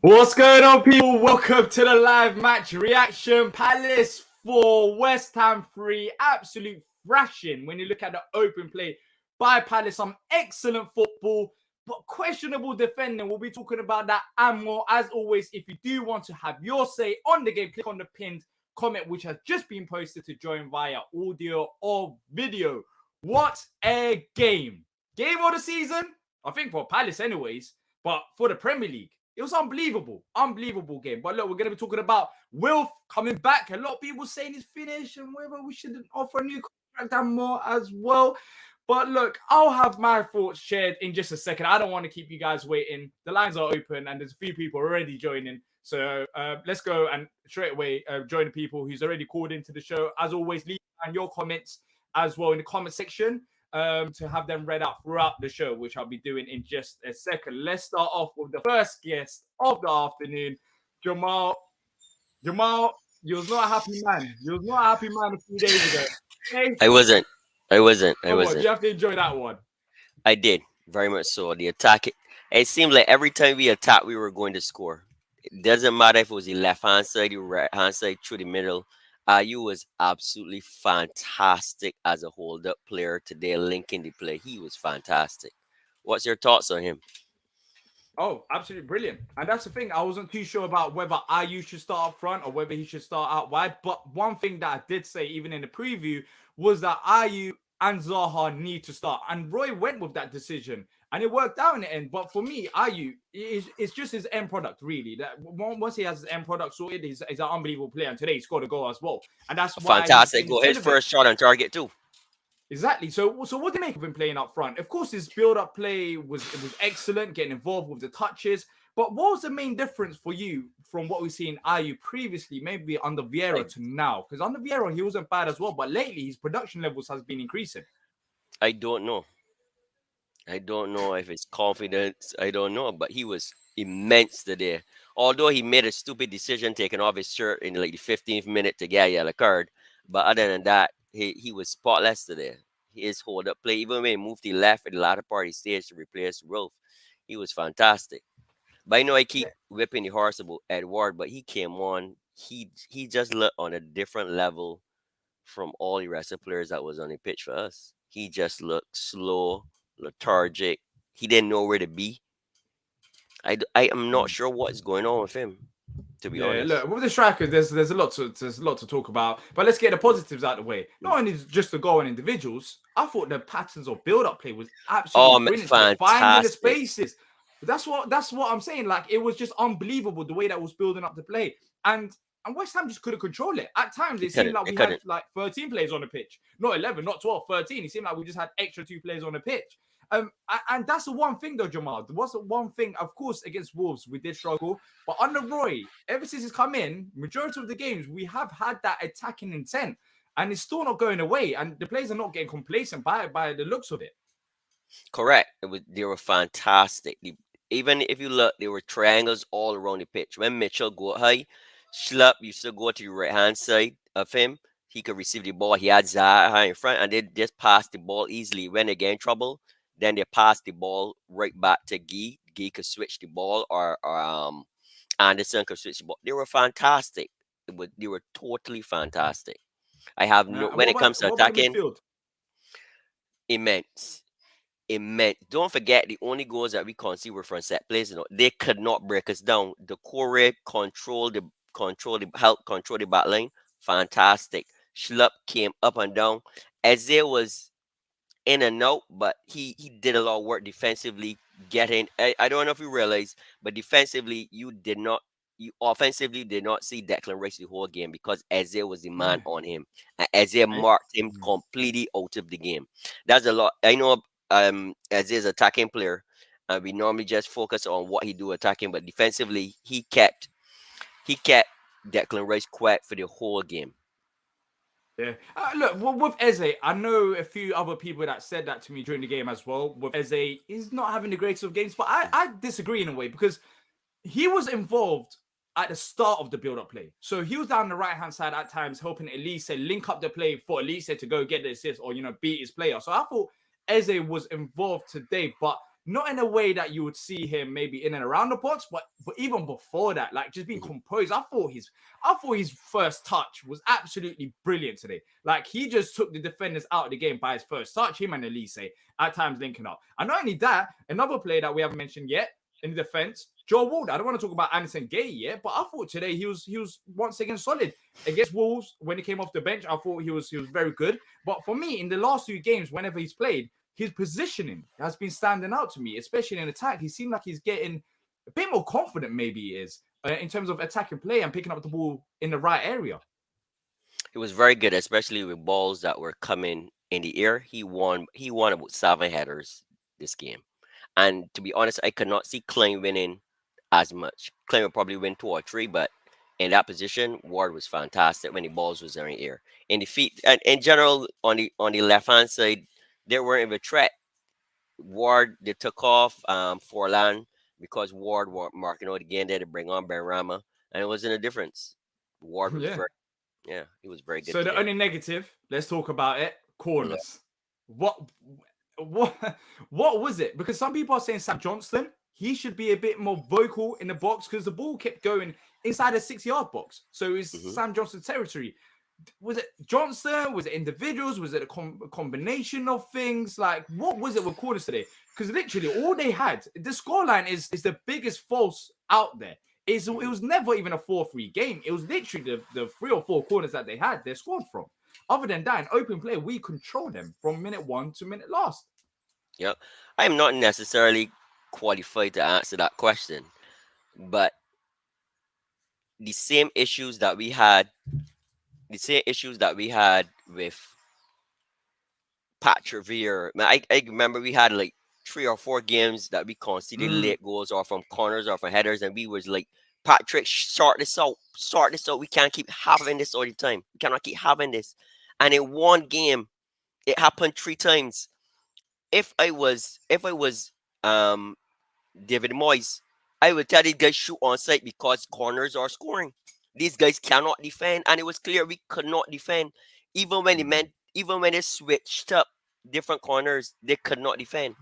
What's going on, people? Welcome to the live match reaction. Palace 4, West Ham 3. Absolute thrashing when you look at the open play by Palace. Some excellent football, but questionable defending. We'll be talking about that and more. As always, if you do want to have your say on the game, click on the pinned comment, which has just been posted to join via audio or video. What a game. Game of the season, I think for Palace anyways, but for the Premier League. It was unbelievable game. But look, we're going to be talking about Wilf coming back. A lot of people saying he's finished and whether we should offer a new contract and more as well. But look, I'll have my thoughts shared in just a second. I don't want to keep you guys waiting. The lines are open and there's a few people already joining. So let's go and straight away join the people who's already called into the show. As always, leave your comments as well in the comment section. To have them read out throughout the show, which I'll be doing in just a second. Let's start off with the first guest of the afternoon, Jamal. Jamal, you was not a happy man. You was not a happy man a few days ago. Okay? I wasn't. You have to enjoy that one. I did, very much so. The attack, it seemed like every time we attacked, we were going to score. It doesn't matter if it was the left-hand side, the right-hand side, through the middle. Ayew was absolutely fantastic as a hold-up player today, linking the play. He was fantastic. What's your thoughts on him? Oh, absolutely brilliant. And that's the thing. I wasn't too sure about whether Ayew should start up front or whether he should start out wide. But one thing that I did say, even in the preview, was that Ayew and Zaha need to start. And Roy went with that decision. And it worked out in the end. But for me, Ayew is just his end product, really. That once he has his end product sorted, he's an unbelievable player. And today he scored a goal as well. And that's why fantastic goal. His first shot on target too. Exactly. So what do you make of him playing up front? Of course, his build-up play was excellent, getting involved with the touches. But what was the main difference for you from what we see in Ayew previously, maybe under Vieira to now? Because under Vieira, he wasn't bad as well. But lately, his production levels has been increasing. I don't know if it's confidence. I don't know. But he was immense today. Although he made a stupid decision taking off his shirt in like the 15th minute to get a yellow card. But other than that, he was spotless today. His hold-up play, even when he moved to the left at the latter part of the stage to replace Rolf, he was fantastic. But I know I keep whipping the horse about Edward, but he came on. He just looked on a different level from all the rest of the players that was on the pitch for us. He just looked slow, lethargic. He didn't know where to be. I am not sure what's going on with him, to be honest. Look, with the strikers, there's a lot to talk about. But let's get the positives out of the way. Not only just the goal and individuals, I thought the patterns of build-up play was absolutely brilliant. Fantastic. Finding the spaces. That's what I'm saying. Like, it was just unbelievable the way that was building up the play. And West Ham just couldn't control it. At times, it seemed like we had like 13 players on the pitch. Not 11, not 12, 13. It seemed like we just had extra 2 players on the pitch. And that's the one thing, though, Jamal. There was the one thing, of course, against Wolves, we did struggle. But under Roy, ever since he's come in, majority of the games, we have had that attacking intent. And it's still not going away. And the players are not getting complacent by the looks of it. Correct. They were fantastic. Even if you look, there were triangles all around the pitch. When Mitchell go high, Schlupp used to go to the right-hand side of him. He could receive the ball. He had Zaha in front, and they just passed the ball easily. When they get in trouble, then they pass the ball right back to Guy. Guy could switch the ball, or Anderson could switch the ball. They were fantastic. They were totally fantastic. I have no. When it comes to attacking, immense. Don't forget, the only goals that we concede were from set plays. They could not break us down. Doucoure helped control the back line. Fantastic. Schlupp came up and down. Ayew was in and out, but he did a lot of work defensively. I don't know if you realize, but defensively, you offensively did not see Declan Rice the whole game because Ayew was the man on him. And Ayew marked him completely out of the game. That's a lot. I know Azew's attacking player, and we normally just focus on what he do attacking, but defensively, he kept Declan Rice quiet for the whole game. Yeah. Look, with Eze, I know a few other people that said that to me during the game as well. With Eze, he's not having the greatest of games, but I disagree in a way because he was involved at the start of the build-up play. So he was down the right-hand side at times, helping Elise link up the play for Elise to go get the assist or, beat his player. So I thought Eze was involved today, but not in a way that you would see him maybe in and around the box, but even before that, like just being Mhm. composed. I thought his first touch was absolutely brilliant today. Like he just took the defenders out of the game by his first touch. Him and Elise at times linking up. And not only that, another player that we haven't mentioned yet in the defense, Joe Ward. I don't want to talk about Anderson Gay yet, but I thought today he was once again solid against Wolves when he came off the bench. I thought he was very good. But for me, in the last 2 games, whenever he's played, his positioning has been standing out to me, especially in attack. He seemed like he's getting a bit more confident, maybe he is, in terms of attacking play and picking up the ball in the right area. He was very good, especially with balls that were coming in the air. He won about 7 headers this game. And to be honest, I could not see Klein winning as much. Klein would probably win 2 or 3, but in that position, Ward was fantastic when the balls was in the air. In the feet, and in general, on the left hand side, they weren't even a threat. Ward they took off Forlan because Ward were marking out again there to bring on Benrama, and it wasn't a difference. Ward was Yeah. very yeah, he was very good So the today. only negative, let's talk about it. Yeah. Corners. What what what was it? Because some people are saying Sam Johnston, he should be a bit more vocal in the box because the ball kept going inside the 6 yard box. So it's hmm Sam Johnston's territory. Was it Johnson? Was it individuals? Was it a combination of things? Like, what was it with corners today? Because literally all they had, the scoreline is the biggest false out there. It was never even a 4-3 game. It was literally the 3 or 4 corners that they scored from. Other than that, in open play, we control them from minute one to minute last. Yeah, I am not necessarily qualified to answer that question, but the same issues that we had, the same issues that we had with Patrick Vieira. Man, I remember we had like 3 or 4 games that we conceded Mm, late goals or from corners or from headers, and we was like, Patrick, sort this out, sort this out. We can't keep having this all the time. We cannot keep having this. And in one game, it happened 3 times. If I was um David Moyes, I would tell these guys shoot on sight because corners are scoring. These guys cannot defend, and it was clear we could not defend. Even when it mm, meant, even when they switched up different corners, they could not defend.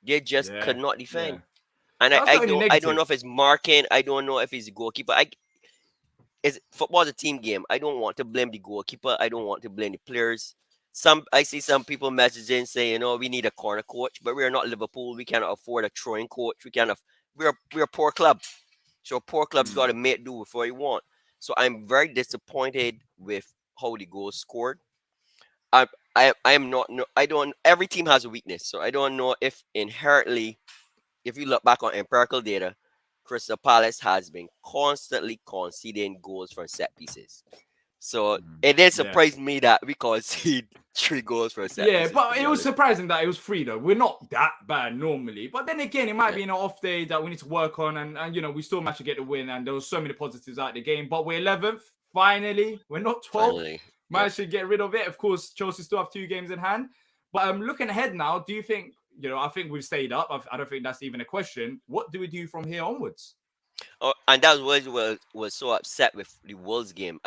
They just could yeah, not yeah. defend. And I, That's the I only don't I don't know negative. if it's marking. I don't know if it's a goalkeeper. Is football is a team game. I don't want to blame the goalkeeper. I don't want to blame the players. I see some people messaging saying, we need a corner coach, but we're not Liverpool. We cannot afford a throwing coach. We're a poor club. So poor clubs Mm, got to make do with what they want. So I'm very disappointed with how the goals scored. I I am not no, I don't every team has a weakness. So I don't know if inherently, if you look back on empirical data, Crystal Palace has been constantly conceding goals from set pieces. So mm, it did yeah. surprise me that we concede 3 goals from set Yeah, pieces, to but be it was honest. surprising that it was free though. We're not that bad normally. But then again, it might Yeah, be an off day that we need to work on and we still managed to get the win and there was so many positives out of the game. But we're 11th, finally. We're not 12th. finally. Yep. Managed to get rid of it. Of course, Chelsea still have 2 games in hand. But looking ahead now, do you think, I think we've stayed up. I don't think that's even a question. What do we do from here onwards? Oh, and that was so upset with the Wolves game.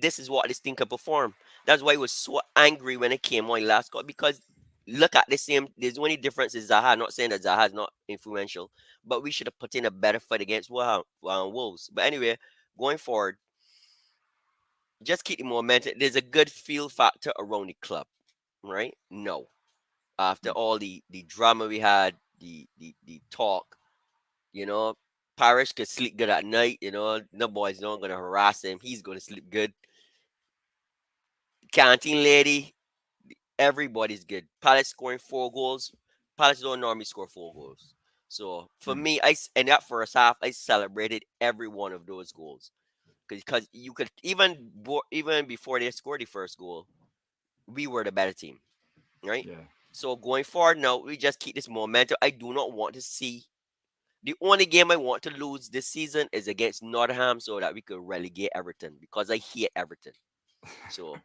This is what this thinker performed. That's why he was so angry when it came on last call, because look at the same. There's only difference is Zaha. Not saying that Zaha is not influential, but we should have put in a better fight against Wolves. But anyway, going forward, just keep the momentum. There's a good feel factor around the club, right? No, after all the drama we had, the talk, you know, Parish could sleep good at night. No boys not gonna harass him. He's gonna sleep good. Canteen lady, everybody's good. Palace scoring 4 goals. Palace don't normally score 4 goals. So for Mm, me, in that first half, I celebrated every one of those goals because you could even before they scored the first goal, we were the better team, right? yeah. So going forward now, we just keep this momentum. I do not want to see the only game I want to lose this season is against Nottingham so that we could relegate Everton because I hate Everton. So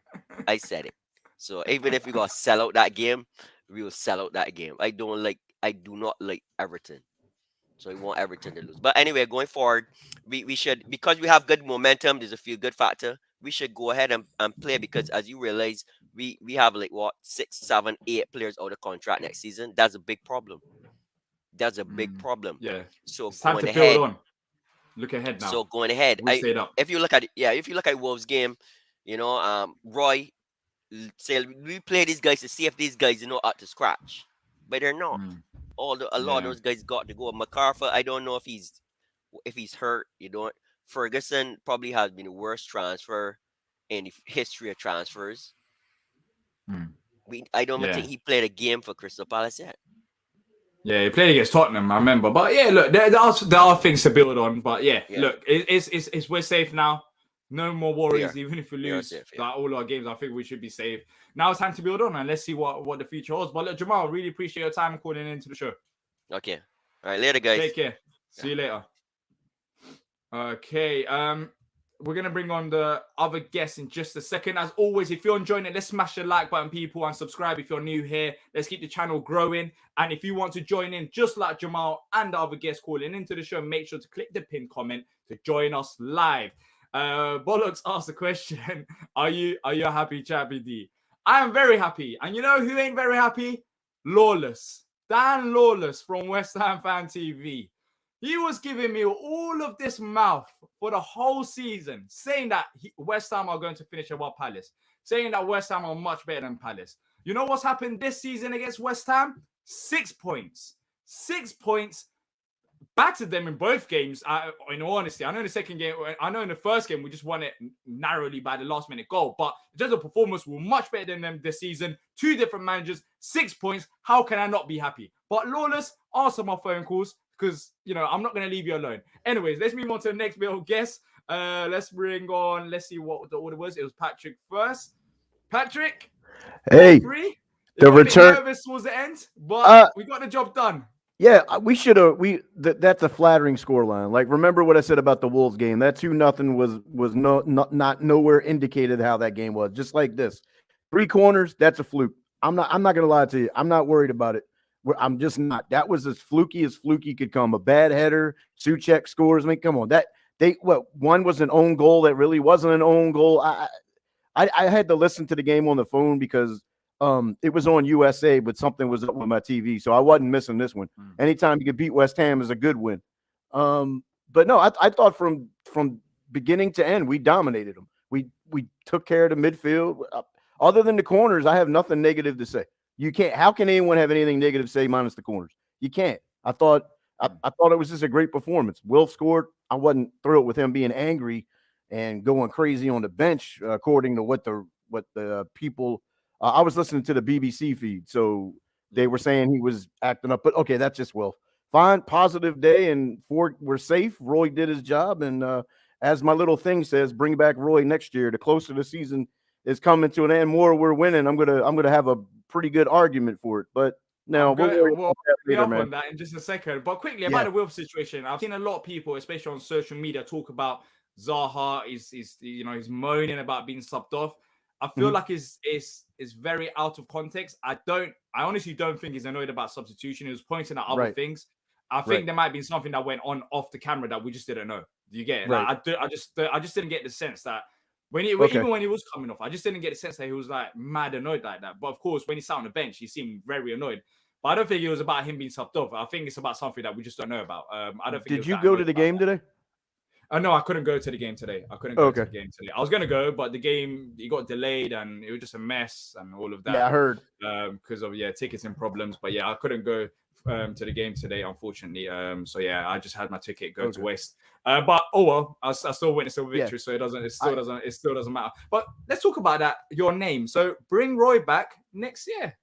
I said it. So even if we got to sell out that game, we will sell out that game. I do not like Everton. So I want Everton to lose. But anyway, going forward, we should, because we have good momentum, there's a feel good factor. We should go ahead and play because as you realize, we have like what 6, 7, 8 players out of contract next season. That's a big problem. That's a big problem. Yeah. So It's time going to build ahead, on. Look ahead now. We stayed up. if you look at Wolves game, Roy say we play these guys to see if these guys up to scratch, but they're not. Mm, A lot of yeah. those guys got to go. MacArthur, I don't know if he's hurt. Ferguson probably has been the worst transfer in the history of transfers. Mm, I don't even yeah. think he played a game for Crystal Palace yet. Yeah, he played against Tottenham, I remember. But yeah, look, there are things to build on. But yeah, Yeah, look, it's we're safe now. No more we worries, are. even if we We are lose safe. Yeah. like all our games. I think we should be safe. Now it's time to build on and let's see what the future holds. But look, Jamal, really appreciate your time calling into the show. Okay. All right. Later, guys. Take care. Yeah. See you later. Okay. We're gonna bring on the other guests in just a second. As always, if you're enjoying it, let's smash the like button, people, and subscribe if you're new here. Let's keep the channel growing. And if you want to join in, just like Jamal and the other guests calling into the show, make sure to click the pin comment to join us live. Bollocks asked the question: Are you a happy chappy D? I am very happy, and you know who ain't very happy? Lawless, Dan Lawless from West Ham Fan TV. He was giving me all of this mouth for the whole season, saying that West Ham are going to finish above Palace, saying that West Ham are much better than Palace. You know what's happened this season against West Ham? 6 points. 6 points. Battered them in both games. In all honesty, I know in the first game, we just won it narrowly by the last minute goal. But in terms of performance, we're much better than them this season. 2 different managers, 6 points. How can I not be happy? But Lawless, answer my phone calls because, I'm not going to leave you alone. Anyways, let's move on to the next little guest. Let's see what the order was. It was Patrick first. Patrick, hey, free. the return. Nervous towards the end, but we got the job done. Yeah, we should have. That's a flattering scoreline. Like, remember what I said about the Wolves game? That 2-0 was not nowhere indicated how that game was. Just like this, 3 corners. That's a fluke. I'm not gonna lie to you. I'm not worried about it. I'm just not. That was as fluky could come. A bad header. Souček scores. I mean, come on. One was an own goal that really wasn't an own goal. I had to listen to the game on the phone because it was on USA, but something was up with my TV, so I wasn't missing this one. Anytime you could beat West Ham is a good win. But no, I thought from beginning to end we dominated them. We took care of the midfield. Other than the corners, I have nothing negative to say. You can't. How can anyone have anything negative to say minus the corners? You can't. I thought it was just a great performance. Will scored. I wasn't thrilled with him being angry and going crazy on the bench, according to what the people. I was listening to the BBC feed, so they were saying he was acting up. But okay, that's just Will. Fine, positive day, and we're safe. Roy did his job, and as my little thing says, bring back Roy next year. The closer the season is coming to an end, more we're winning. I'm gonna have a pretty good argument for it. But no, we'll be later, up man. on that in just a second. But quickly about Yeah. the Wilf situation, I've seen a lot of people, especially on social media, talk about Zaha he's moaning about being subbed off. I feel like it's very out of context. I honestly don't think he's annoyed about substitution. He was pointing at other things. I think there might be something that went on off the camera that we just didn't know. Do you get it? Right. Like, I just didn't get the sense that even when he was coming off, I just didn't get the sense that he was like mad annoyed like that. But of course, when he sat on the bench, he seemed very annoyed. But I don't think it was about him being subbed off. I think it's about something that we just don't know about. I don't think. Did you go to the game today? No, I couldn't go to the game today. I was going to go, but the game, it got delayed and it was just a mess and all of that. Yeah, I heard. Because of ticketing problems. But yeah, I couldn't go to the game today, unfortunately. So yeah, I just had my ticket go to waste. But oh well, I still witnessed a victory, so it still doesn't matter. But let's talk about that. Your name. So bring Roy back next year.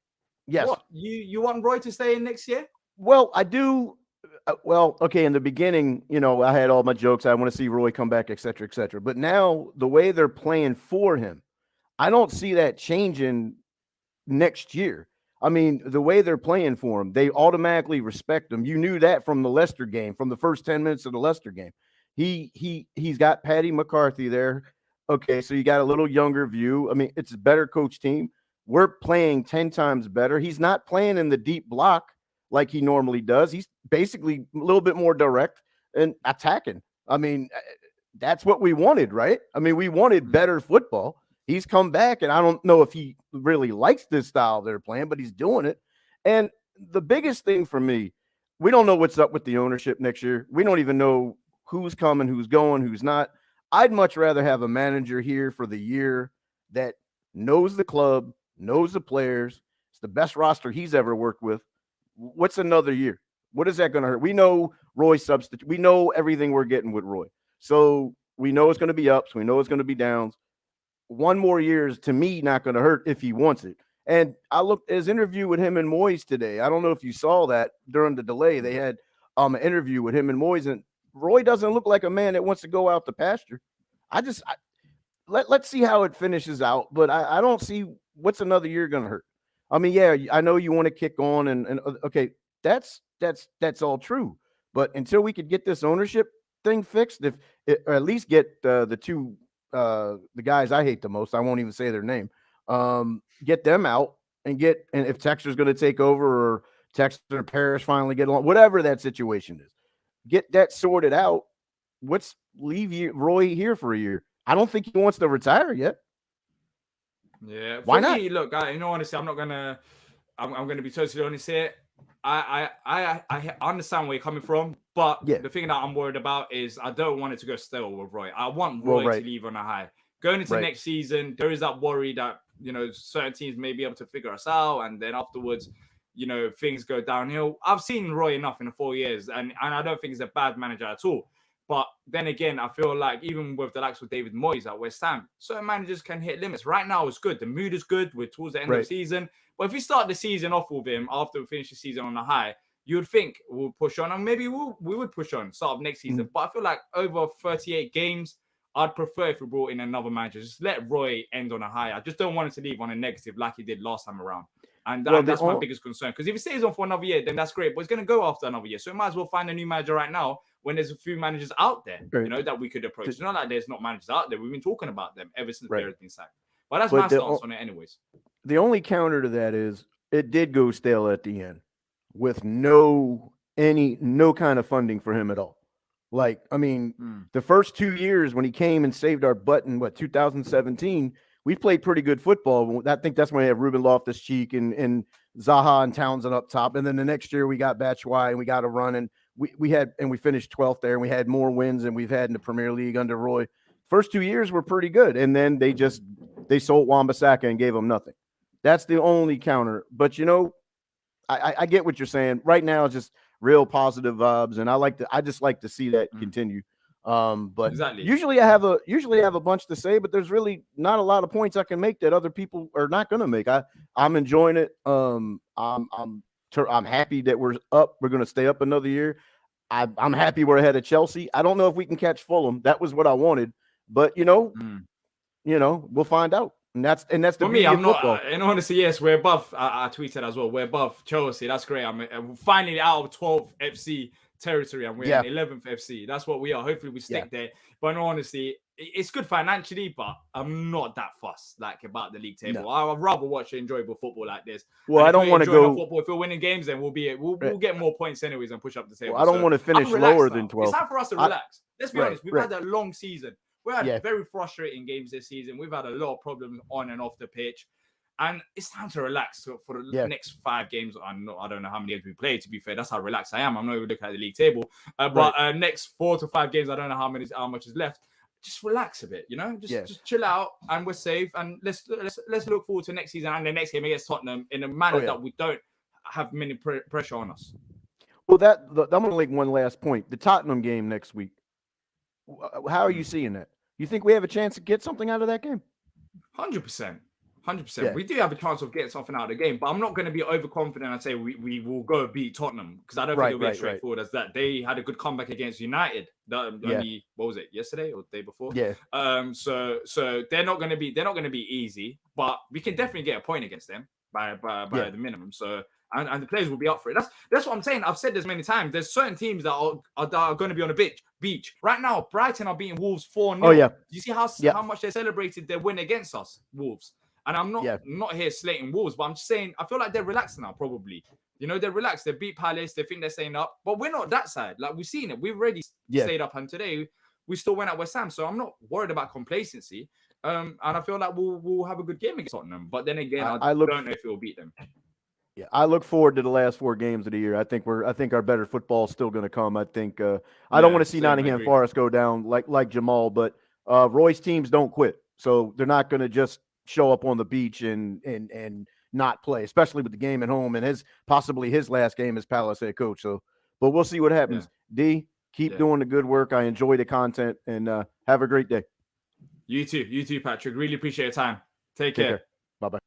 Yes. What, you want Roy to stay in next year? Well, I do. Well, okay. In the beginning, I had all my jokes. I want to see Roy come back, et cetera, et cetera. But now the way they're playing for him, I don't see that changing next year. I mean, the way they're playing for him, they automatically respect him. You knew that from the Leicester game, from the first 10 minutes of the Leicester game. He's got Paddy McCarthy there. Okay, so you got a little younger view. I mean, it's a better coach team. We're playing 10 times better. He's not playing in the deep block like he normally does. He's basically a little bit more direct and attacking. I mean, that's what we wanted, right? I mean, we wanted better football. He's come back, and I don't know if he really likes this style they're playing, but he's doing it. And the biggest thing for me, we don't know what's up with the ownership next year. We don't even know who's coming, who's going, who's not. I'd much rather have a manager here for the year that knows the club, knows the players. It's the best roster he's ever worked with. What's another year? What is that going to hurt? We know Roy's substitute. We know everything we're getting with Roy. So we know it's going to be ups. We know it's going to be downs. One more year is, to me, not going to hurt if he wants it. And I looked at his interview with him and Moyes today. I don't know if you saw that during the delay. They had an interview with him and Moyes, and Roy doesn't look like a man that wants to go out to pasture. Let's see how it finishes out, but I don't see what's another year going to hurt. I mean, yeah, I know you want to kick on, and okay, that's all true. But until we could get this ownership thing fixed, or at least get the two the guys I hate the most, I won't even say their name, get them out, and if Texter's going to take over, or Texter and Parrish finally get along, whatever that situation is, get that sorted out. Leave Roy here for a year. I don't think he wants to retire yet. Yeah, why not? Look, honestly, I'm going to be totally honest here. I understand where you're coming from, but the thing that I'm worried about is I don't want it to go stale with Roy. I want Roy to leave on a high. Going into next season, there is that worry that, certain teams may be able to figure us out, and then afterwards, things go downhill. I've seen Roy enough in the 4 years, and I don't think he's a bad manager at all. But then again, I feel like even with the likes of David Moyes at West Ham, certain managers can hit limits. Right now, it's good. The mood is good. We're towards the end of the season. But if we start the season off with him after we finish the season on a high, you would think we'll push on. And maybe we would push on start of next season. But I feel like over 38 games, I'd prefer if we brought in another manager. Just let Roy end on a high. I just don't want him to leave on a negative like he did last time around. And that's my biggest concern. Because if he stays on for another year, then that's great. But he's going to go after another year. So we might as well find a new manager right now when there's a few managers out there, that we could approach. It's not like there's not managers out there. We've been talking about them ever since they've been sacked. But that's my stance on it anyways. The only counter to that is it did go stale at the end with no kind of funding for him at all. Like, I mean, the first 2 years when he came and saved our butt in 2017, we played pretty good football. I think that's when we had Ruben Loftus-Cheek and Zaha and Townsend up top. And then the next year we got Batshuayi and we got a run, and we finished 12th there, and we had more wins than we've had in the Premier League under Roy. First 2 years were pretty good. And then they sold Wan-Bissaka and gave him nothing. That's the only counter. But I get what you're saying. Right now it's just real positive vibes, and I just like to see that continue. But usually I have a bunch to say, but there's really not a lot of points I can make that other people are not going to make. I'm enjoying it. I'm happy that we're up. We're going to stay up another year. I'm happy we're ahead of Chelsea. I don't know if we can catch Fulham. That was what I wanted, but we'll find out. And that's the for me. I'm not. And honestly, yes, we're above. I tweeted as well. We're above Chelsea. That's great. I'm finally out of 12th FC territory, and we're in 11th FC. That's what we are. Hopefully, we stick there. But no, honestly, it's good financially, but I'm not that fussed about the league table. No. I'd rather watch enjoyable football like this. Well, I don't want to go football. If we're winning games, then we'll get more points anyways and push up the table. Well, I don't want to finish lower than 12. It's time for us to relax. Let's be honest. We've had a long season. We had very frustrating games this season. We've had a lot of problems on and off the pitch. And it's time to relax for the next 5 games. I don't know how many games we played, to be fair. That's how relaxed I am. I'm not even looking at the league table. But next 4 to 5 games, I don't know how much is left. Just relax a bit, Just chill out, and we're safe. And let's look forward to next season and the next game against Tottenham in a manner that we don't have many pressure on us. Well, I'm going to make one last point. The Tottenham game next week. How are you seeing that? You think we have a chance to get something out of that game? 100%. 100%. Yeah. We do have a chance of getting something out of the game, but I'm not going to be overconfident and say we will go beat Tottenham, because I don't think it'll be as straightforward as that. They had a good comeback against United. Only, what was it, yesterday or the day before? Yeah. So they're not going to be easy, but we can definitely get a point against them by the minimum. So and the players will be up for it. That's what I'm saying. I've said this many times. There's certain teams that are going to be on the beach. Right now, Brighton are beating Wolves 4-0. Oh yeah. Do you see how much they celebrated their win against us, Wolves? And I'm not here slating Wolves, but I'm just saying I feel like they're relaxed now, probably. They're relaxed. They beat Palace. They think they're staying up. But we're not that side. Like, we've seen it. We've already stayed up. And today, we still went at West Ham. So I'm not worried about complacency. And I feel like we'll have a good game against Tottenham. But then again, I don't know if we'll beat them. Yeah, I look forward to the last 4 games of the year. I think our better football is still going to come. I think I don't want Yeah, to see same. I Nottingham agree. Forest go down like Jamal, but Roy's teams don't quit, so they're not going to just show up on the beach and not play, especially with the game at home and possibly his last game as Palace head coach. So, but we'll see what Yeah. happens. D, keep Yeah. doing the good work. I enjoy the content, and have a great day. You too, Patrick. Really appreciate your time. Take care. Bye bye.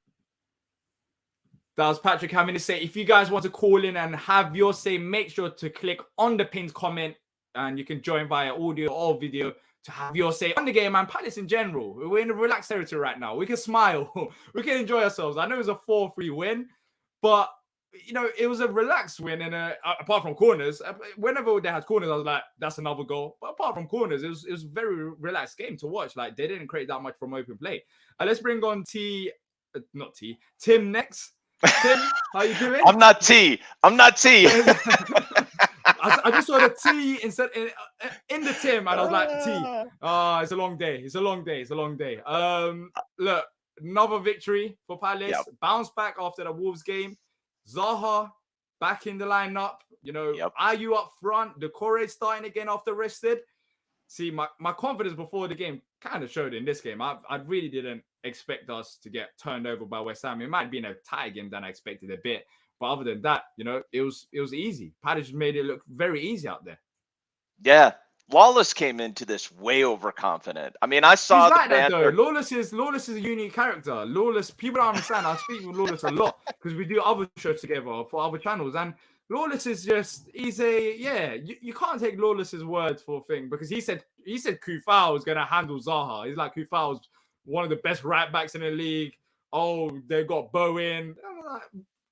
That was Patrick having to say. If you guys want to call in and have your say, make sure to click on the pinned comment and you can join via audio or video to have your say on the game and Palace in general. We're in a relaxed territory right now. We can smile. We can enjoy ourselves. I know it was a 4-3 win, but it was a relaxed win. And apart from corners, whenever they had corners, I was like, that's another goal. But apart from corners, it was a very relaxed game to watch. Like, they didn't create that much from open play. Let's bring on Tim next. Tim, how you doing? I'm not T. I just saw the T instead in the Tim, and I was like, T. It's a long day. It's a long day. Look, another victory for Palace. Yep. Bounce back after the Wolves game. Zaha back in the lineup. Yep. Ayew up front. Doucoure starting again after rested. See, my confidence before the game kind of showed in this game. I really didn't expect us to get turned over by West Ham. It might have been a tie game than I expected a bit. But other than that, it was easy. Palace made it look very easy out there. Yeah. Lawless came into this way overconfident. I mean, I saw He's like the that, banter. though. Lawless is a unique character. Lawless, people don't understand. I speak with Lawless a lot because we do other shows together for other channels. And Lawless is you can't take Lawless's word for a thing because he said Kufau was going to handle Zaha. He's like, Kufau was one of the best right backs in the league. Oh, they got Bowen. I'm like,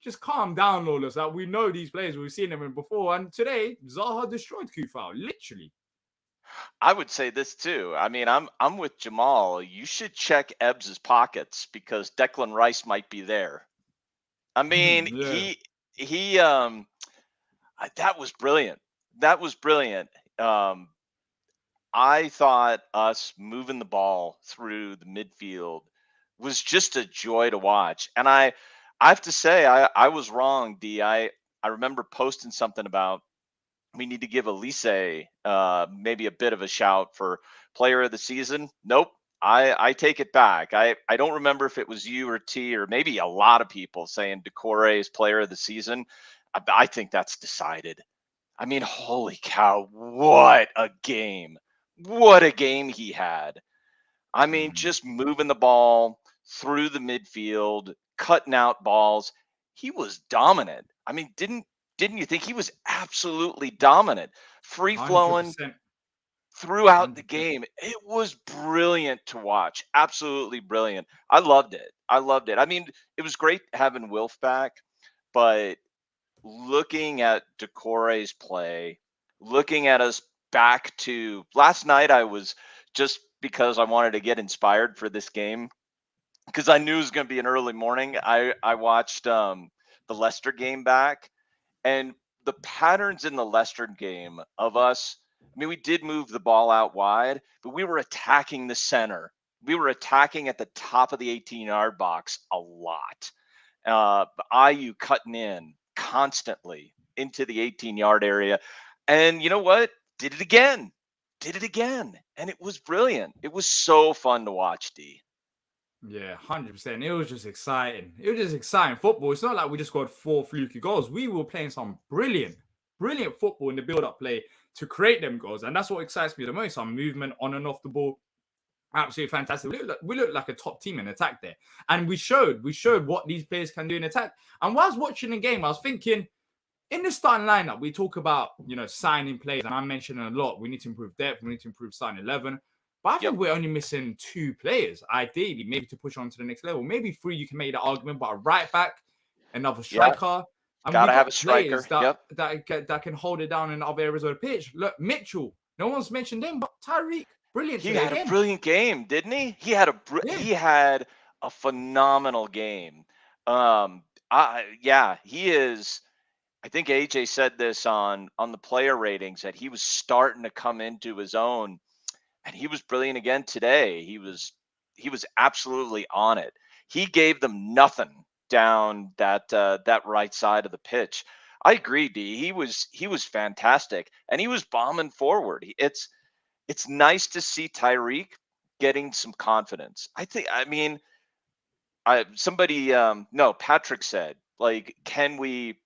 just calm down, Lawless. Like, we know these players. We've seen them before. And today, Zaha destroyed Kufau, literally. I would say this too. I mean, I'm with Jamal. You should check Ebbs's pockets because Declan Rice might be there. I mean, Yeah. he that was brilliant. That was brilliant. I thought us moving the ball through the midfield was just a joy to watch. And I have to say, I was wrong, D. I remember posting something about we need to give Elise maybe a bit of a shout for player of the season. Nope. I take it back. I don't remember if it was you or T or maybe a lot of people saying Doucoure is player of the season. I think that's decided. I mean, holy cow, what a game. What a game he had. I mean, just moving the ball through the midfield, cutting out balls. He was dominant. I mean, didn't you think he was absolutely dominant? Free flowing 100%. throughout the 100%. game. It was brilliant to watch. Absolutely brilliant. I loved it. I mean, it was great having Wilf back, but looking at Doucoure's play, looking at us back to last night, I was just because I wanted to get inspired for this game because I knew it was going to be an early morning. I watched the Leicester game back, and the patterns in the Leicester game of us. I mean, we did move the ball out wide, but we were attacking the center. We were attacking at the top of the 18-yard box a lot. Ayew cutting in constantly into the 18-yard area. And you know what? Did it again. And it was brilliant. It was so fun to watch, D. Yeah, 100%. It was just exciting. It was just exciting football. It's not like we just scored 4 fluky goals. We were playing some brilliant football in the build-up play to create them goals. And that's what excites me the most. Our movement on and off the ball. Absolutely fantastic. We look like a top team in attack there. And we showed what these players can do in attack. And while I was watching the game, I was thinking, in the starting lineup, we talk about, signing players. And I'm mentioning a lot. We need to improve depth. We need to improve starting 11. But I think we're only missing 2 players, ideally, maybe to push on to the next level. Maybe 3, you can make the argument, but a right back, another striker. And Gotta we have got a striker. players that can hold it down in other areas of the pitch. Look, Mitchell, no one's mentioned him, but Tyreek, brilliant. He had a brilliant game, didn't he? He had a phenomenal game. He is. I think AJ said this on the player ratings that he was starting to come into his own, and he was brilliant again today. He was absolutely on it. He gave them nothing down that right side of the pitch. I agree, D. He was fantastic, and he was bombing forward. It's nice to see Tyreek getting some confidence. I mean, no, Patrick said, like, can we?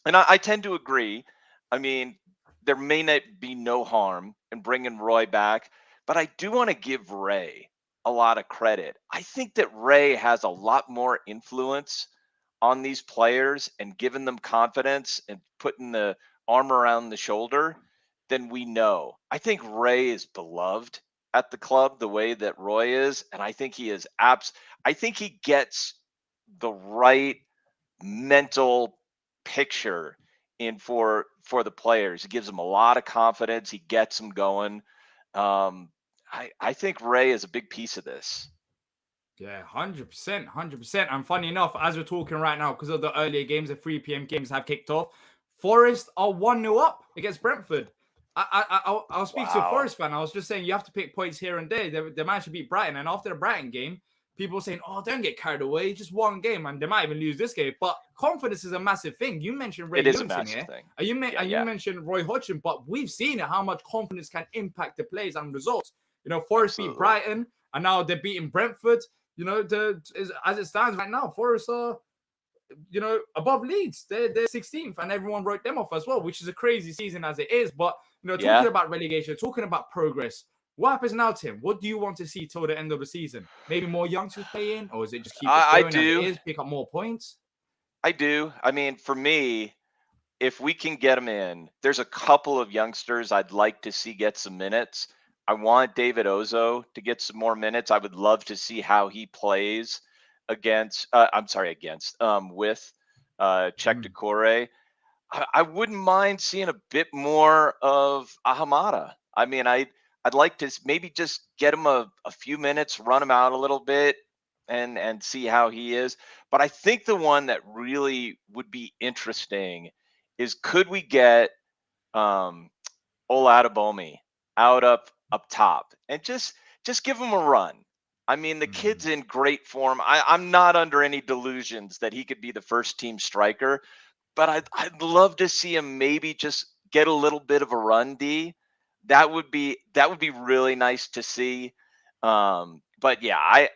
And I tend to agree. I mean, there may not be no harm in bringing Roy back, but I do want to give Ray a lot of credit. I think that Ray has a lot more influence on these players and giving them confidence and putting the arm around the shoulder than we know. I think Ray is beloved at the club the way that Roy is, and I think he is I think he gets the right mental picture in for the players. He gives them a lot of confidence. He gets them going. I think Ray is a big piece of this. Yeah, 100%, 100%. And funny enough, as we're talking right now, because of the earlier games, the 3 p.m. games have kicked off. Forest are 1-0 up against Brentford. I'll speak to a Wow. Forest fan. I was just saying you have to pick points here and there. They managed to beat Brighton. And after the Brighton game, people were saying, oh, don't get carried away. Just one game. And they might even lose this game. But confidence is a massive thing. You mentioned Ray It is a Jones in massive here. thing. You mentioned Roy Hodgson. But we've seen it, how much confidence can impact the plays and results. You know, Forest beat Brighton. And now they're beating Brentford. You know, as it stands right now, Forest are, you know, above Leeds. They're 16th, and everyone wrote them off as well, which is a crazy season as it is. But, you know, talking about relegation, talking about progress, what happens now, Tim? What do you want to see till the end of the season? Maybe more youngsters play in, or is it just keep it going as it is, pick up more points? I do. I mean, for me, if we can get them in, there's a couple of youngsters I'd like to see get some minutes. I want David Ozo to get some more minutes. I would love to see how he plays with Czech Doucoure. I wouldn't mind seeing a bit more of Ahamada. I mean, I'd like to maybe just get him a few minutes, run him out a little bit, and see how he is. But I think the one that really would be interesting is, could we get Oladabomi out up top and just give him a run. I mean, the kid's in great form. I'm not under any delusions that he could be the first team striker, but I'd love to see him maybe just get a little bit of a run, D. That would be really nice to see. But yeah, I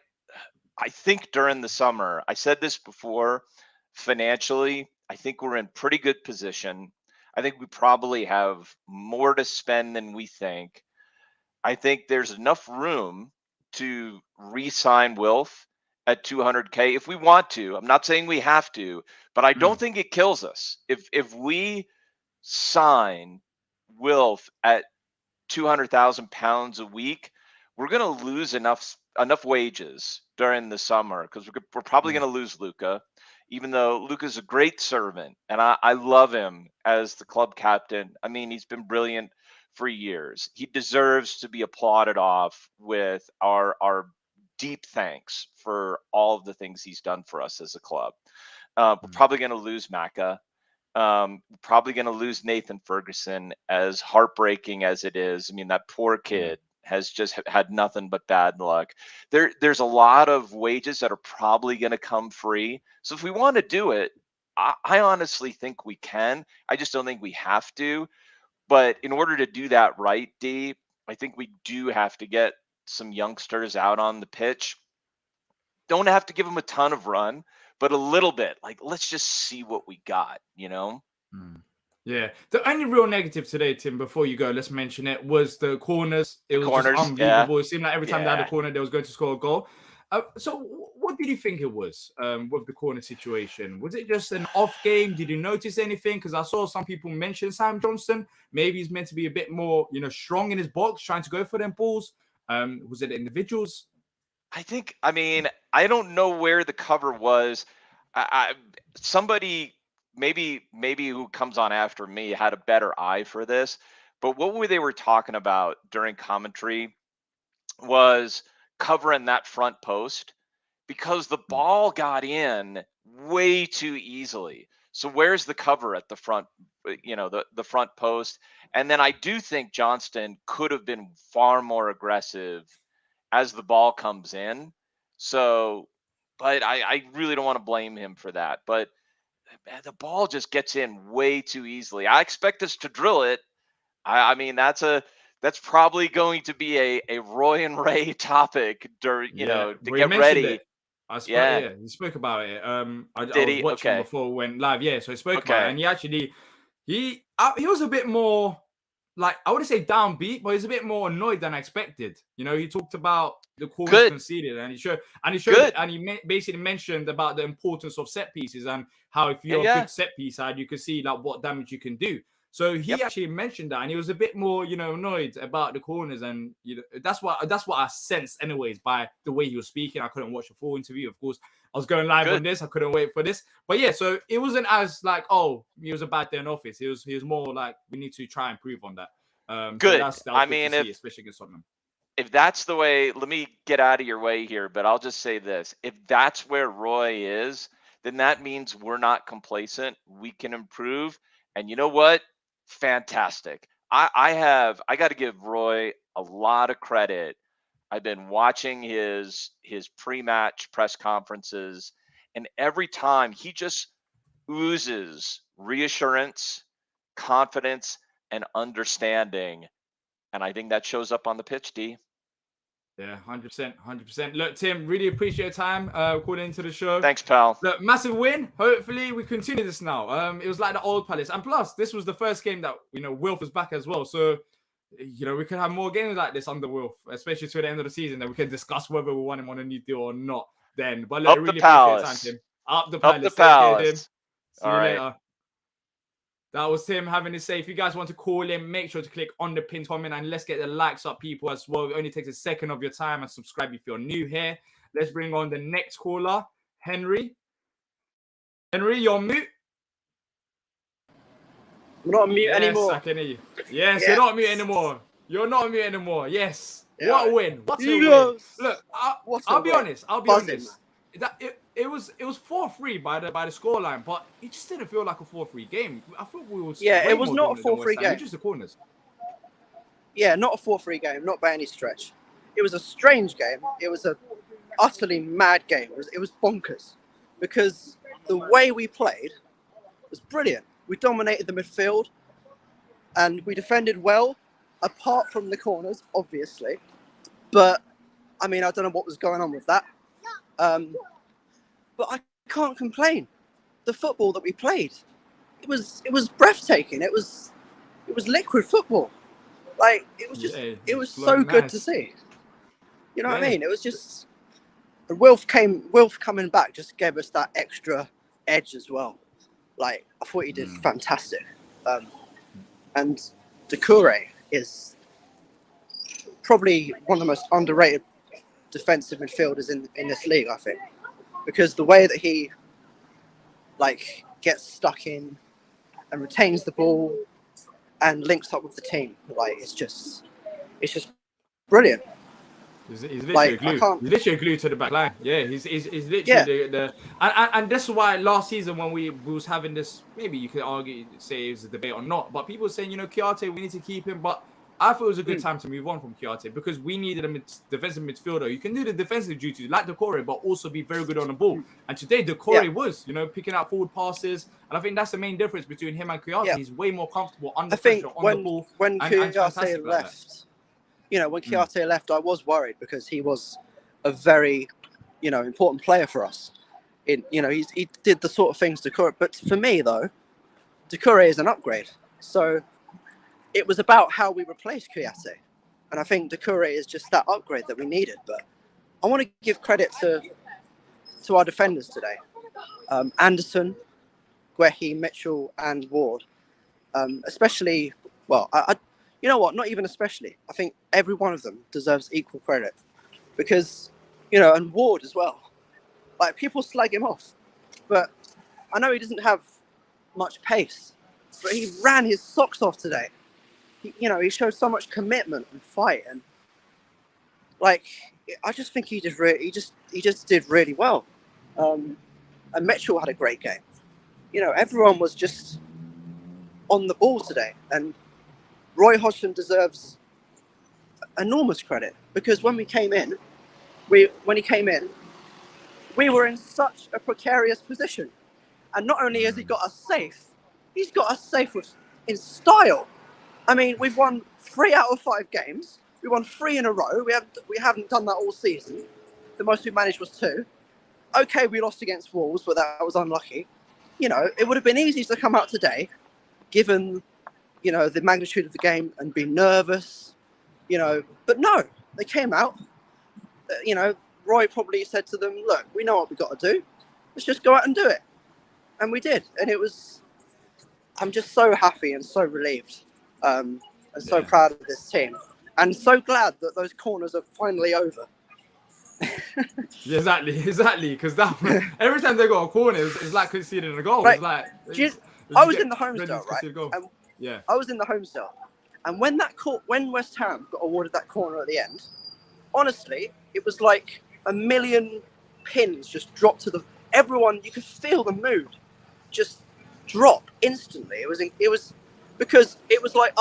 think during the summer, I said this before, financially, I think we're in pretty good position. I think we probably have more to spend than we think. I think there's enough room to re-sign Wilf at 200K if we want to. I'm not saying we have to, but I don't think it kills us. If we sign Wilf at £200,000 a week, we're going to lose enough wages during the summer, because we're probably going to lose Luca, even though Luca's a great servant and I love him as the club captain. I mean, he's been brilliant for years. He deserves to be applauded off with our deep thanks for all of the things he's done for us as a club. We're probably going to lose Maka. Probably going to lose Nathan Ferguson, as heartbreaking as it is. I mean, that poor kid has just had nothing but bad luck. There's a lot of wages that are probably going to come free. So if we want to do it, I honestly think we can. I just don't think we have to. But in order to do that right, D, I think we do have to get some youngsters out on the pitch. Don't have to give them a ton of run, but a little bit. Like, let's just see what we got, you know? Yeah. The only real negative today, Tim, before you go, let's mention it, was the corners. It was corners, just unbelievable. It seemed like every time they had a corner, they was going to score a goal. So what did you think it was with the corner situation? Was it just an off game? Did you notice anything? Because I saw some people mention Sam Johnson. Maybe he's meant to be a bit more, you know, strong in his box, trying to go for them balls. Was it individuals? I mean, I don't know where the cover was. Somebody maybe who comes on after me had a better eye for this, but what they were talking about during commentary was covering that front post, because the ball got in way too easily. So where's the cover at the front, you know, the front post? And then I do think Johnston could have been far more aggressive as the ball comes in. So but I really don't want to blame him for that. But man, the ball just gets in way too easily. I expect us to drill it. I mean, that's probably going to be a Roy and Ray topic during, Yeah, to we get mentioned ready. it. I spoke. Yeah. Yeah, he spoke about it. I Did was he? watching Okay. before we went live. Yeah, so he spoke about it, Okay. and he actually he was a bit more like I wouldn't say downbeat, but he's a bit more annoyed than I expected. He talked about the corners Good. conceded, and he showed, Good. and he basically mentioned about the importance of set pieces and how if you're a Yeah. good set piece side, you can see like what damage you can do. So he Yep. actually mentioned that, and he was a bit more, annoyed about the corners, and that's what I sensed, anyways, by the way he was speaking. I couldn't watch the full interview, of course. I was going live Good. on this. I couldn't wait for this, but yeah. So it wasn't as like, oh, he was a bad day in office. He was more like, we need to try and improve on that. Good. So that was I good mean, to see, especially against Tottenham. if that's the way, let me get out of your way here, but I'll just say this. If that's where Roy is, then that means we're not complacent. We can improve. And you know what? Fantastic. I got to give Roy a lot of credit. I've been watching his pre-match press conferences, and every time he just oozes reassurance, confidence, and understanding. And I think that shows up on the pitch, D. Yeah, 100%. Look, Tim, really appreciate your time calling into the show. Thanks, pal. Look, massive win. Hopefully, we continue this now. It was like the old Palace, and plus, this was the first game that Wilf was back as well. So, we could have more games like this under Wilf, especially to the end of the season. That we can discuss whether we want him on a new deal or not. Then, but look, Up really the appreciate your time, Palace. Tim. Up the Up Palace. the Take care, Tim. Palace. See All you right. later. That was Tim having it safe. If you guys want to call in, make sure to click on the pinned comment and let's get the likes up, people, as well. It only takes a second of your time, and subscribe if you're new here. Let's bring on the next caller, Henry. Henry, you're on mute. I'm not on mute anymore. Yes, I can hear you. Yes, you're not on mute anymore. You're not on mute anymore. Yes. Yeah. What a win. What a win. Eagles. Look, What a I'll be win. honest. I'll be Buzzing, honest. It was 4-3 by the scoreline, but it just didn't feel like a 4-3 game. I thought we was it was not a 4-3 game. Just the corners. Yeah, not a 4-3 game, not by any stretch. It was a strange game. It was a utterly mad game. It was bonkers because the way we played was brilliant. We dominated the midfield and we defended well, apart from the corners, obviously. But I mean, I don't know what was going on with that. But I can't complain. The football that we played, it was breathtaking. It was liquid football. Like it was just, it was so good to see. You know what I mean? It was just Wilf coming back just gave us that extra edge as well. Like I thought he did fantastic. And Doucoure is probably one of the most underrated defensive midfielders in this league, I think, because the way that he gets stuck in and retains the ball and links up with the team, it's just brilliant. He's literally glue. He's literally glued to the back line. Yeah, he's literally and that's why last season when we was having this, maybe you could argue say it was a debate or not, but people were saying, Chiarte, we need to keep him, but I thought it was a good time to move on from Chiarte because we needed a defensive midfielder. You can do the defensive duties like Doucoure, but also be very good on the ball. And today Doucoure was, picking out forward passes, and I think that's the main difference between him and Chiarte. Yeah. He's way more comfortable under pressure on the ball. When Chiarte left. When Chiarte left, I was worried because he was a very, important player for us. He did the sort of things Doucoure. But for me, though, Doucoure is an upgrade. So it was about how we replaced Chiarte. And I think Doucoure is just that upgrade that we needed. But I want to give credit to our defenders today. Anderson, Guehi, Mitchell, and Ward. Especially, you know what? Not even especially. I think every one of them deserves equal credit because, and Ward as well. People slag him off, but I know he doesn't have much pace, but he ran his socks off today. He showed so much commitment and fight, and I just think he just did really well. And Mitchell had a great game. Everyone was just on the ball today, and Roy Hodgson deserves enormous credit because when he came in, we were in such a precarious position. And not only has he got us safe, he's got us safe in style. I mean, we've won 3 out of 5 games. We won 3 in a row. We haven't done that all season. The most we managed was 2. Okay, we lost against Wolves, but that was unlucky. You know, it would have been easy to come out today, given, you know, the magnitude of the game, and be nervous, you know. But no, they came out. You know, Roy probably said to them, look, we know what we've got to do. Let's just go out and do it. And we did. And it was, I'm just so happy and so relieved and so proud of this team. And so glad that those corners are finally over. Yeah, exactly. Because every time they got a corner, it's like conceding a goal. Right. It's like I was in the home cell, right? And yeah. I was in the home cell, and when West Ham got awarded that corner at the end, honestly, it was like a million pins just dropped to everyone. You could feel the mood just drop instantly. It was because it was like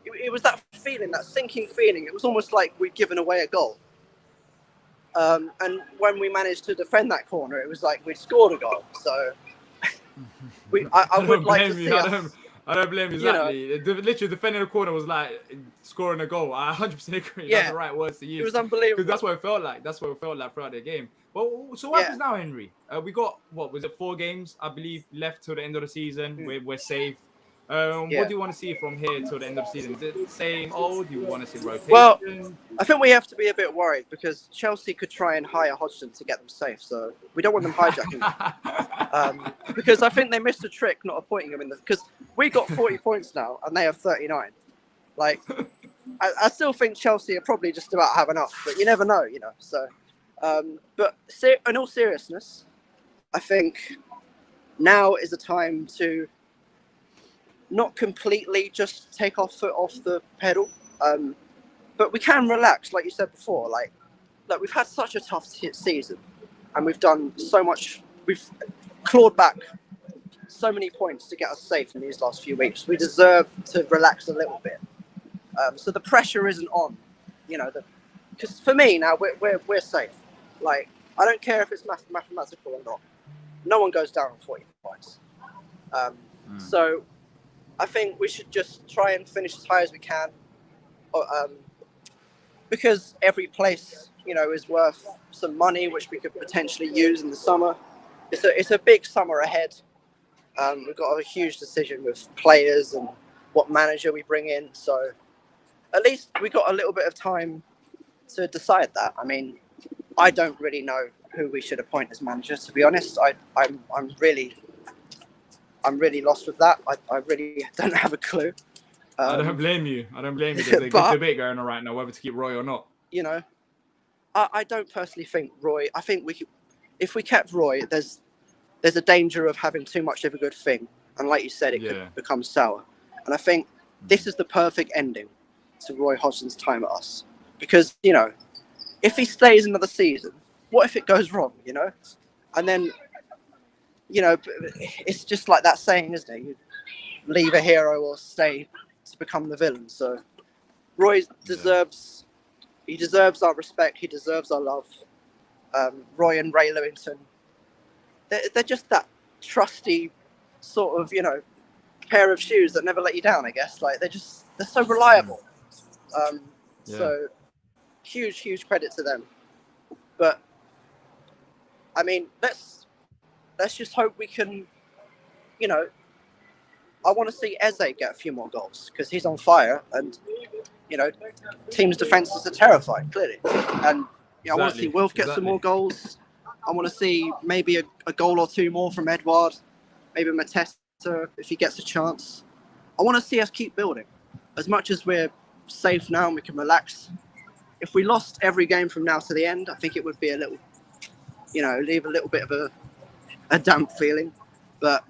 it was that feeling, that sinking feeling. It was almost like we'd given away a goal. And when we managed to defend that corner, it was like we'd scored a goal. So I would like to see us. I don't blame you, exactly. Literally, defending the corner was like scoring a goal. I 100% agree. That's the right words to use. It was unbelievable. Because that's what it felt like. That's what it felt like throughout the game. Well, so what happens now, Henry? We got, what was it, 4 games, I believe, left till the end of the season. We're safe. What do you want to see from here till the end of the season? Is it the same old? Do you want to see rotation? Well, I think we have to be a bit worried because Chelsea could try and hire Hodgson to get them safe. So we don't want them hijacking. Because I think they missed a trick not appointing him in because we got 40 points now and they have 39. Like, I still think Chelsea are probably just about have enough, but you never know, you know. So, but in all seriousness, I think now is the time to not completely just take our foot off the pedal, but we can relax, like you said before. Like we've had such a tough season, and we've done so much. We've clawed back so many points to get us safe in these last few weeks. We deserve to relax a little bit, so the pressure isn't on. You know, because for me now we're safe. Like I don't care if it's mathematical or not. No one goes down on 40 points. So I think we should just try and finish as high as we can, because every place, you know, is worth some money, which we could potentially use in the summer. It's a big summer ahead. We've got a huge decision with players and what manager we bring in. So at least we got a little bit of time to decide that. I mean, I don't really know who we should appoint as manager, to be honest. I'm really lost with that. I really don't have a clue. I don't blame you. There's a good debate going on right now whether to keep Roy or not. You know, I don't personally think Roy. I think if we kept Roy, there's a danger of having too much of a good thing, and like you said, it could become sour. And I think this is the perfect ending to Roy Hodgson's time at us, because you know, if he stays another season, what if it goes wrong? You know, and then. You know, it's just like that saying, isn't it? You leave a hero or stay to become the villain. So Roy deserves our respect. He deserves our love. Roy and Ray Lewington, they're just that trusty sort of, you know, pair of shoes that never let you down, I guess. Like they're so reliable. So huge credit to them. But I mean, let's just hope we can, you know, I want to see Eze get a few more goals because he's on fire and, you know, teams' defences are terrified, clearly. And I want to see Wilf get some more goals. I want to see maybe a goal or 2 more from Edouard, maybe Matesta if he gets a chance. I want to see us keep building. As much as we're safe now and we can relax, if we lost every game from now to the end, I think it would be a little, you know, leave a little bit of a damp feeling, but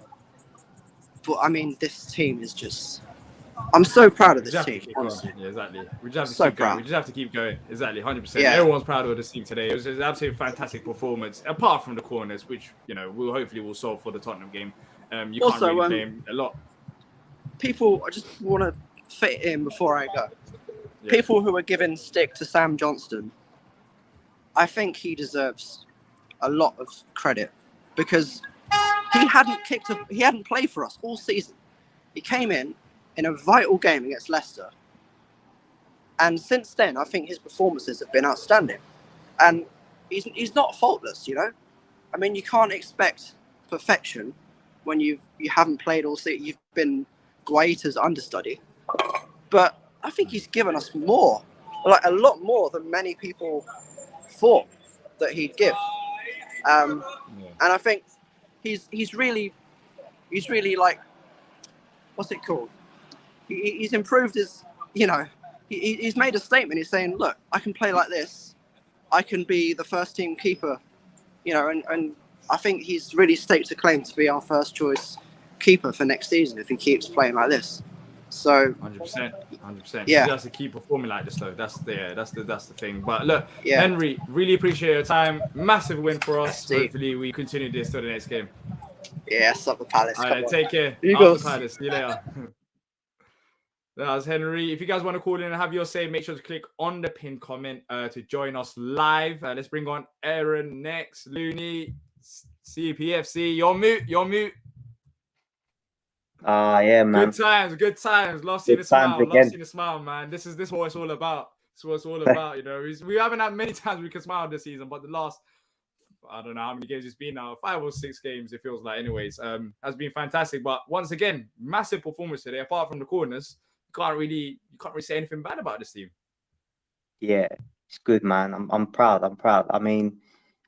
I mean, this team is just. I'm so proud of this team. Honestly. Yeah, exactly. We just have to keep going. We just have to keep going. Exactly, 100%. Yeah. Everyone's proud of this team today. It was an absolutely fantastic performance, apart from the corners, which you know we'll solve for the Tottenham game. You also, can't really blame a lot. People, I just want to fit in before I go. Yeah. People who are giving stick to Sam Johnston, I think he deserves a lot of credit because he hadn't played for us all season. He came in a vital game against Leicester, and since then I think his performances have been outstanding. And he's not faultless, you know. I mean, you can't expect perfection when you haven't played all season. You've been Guaita's understudy, but I think he's given us more, like a lot more than many people thought that he'd give. And I think he's really like, what's it called? He's improved his, you know, he's made a statement. He's saying, look, I can play like this. I can be the first team keeper, you know, and I think he's really staked a claim to be our first choice keeper for next season if he keeps playing like this. So 100%. Yeah. He has to keep performing like this though. That's the thing. But look, Yeah. Henry, really appreciate your time. Massive win for us. Steve. Hopefully we continue this to the next game. Yeah, suck the Palace. All Come right, on. take care. Eagles. After Palace. See you later. That was Henry. If you guys want to call in and have your say, make sure to click on the pinned comment to join us live. Let's bring on Aaron next. Looney, CPFC. You're mute. Yeah, man. Good times. Love seeing Good a smile. times Love again. seeing a smile, man. This is what it's all about. This is what it's all about. You know, we haven't had many times we can smile this season, but the last, I don't know how many games it's been now, 5 or 6 games it feels like. Anyways, has been fantastic. But once again, massive performance today. Apart from the corners, you can't really say anything bad about this team. Yeah, it's good, man. I'm proud. I mean,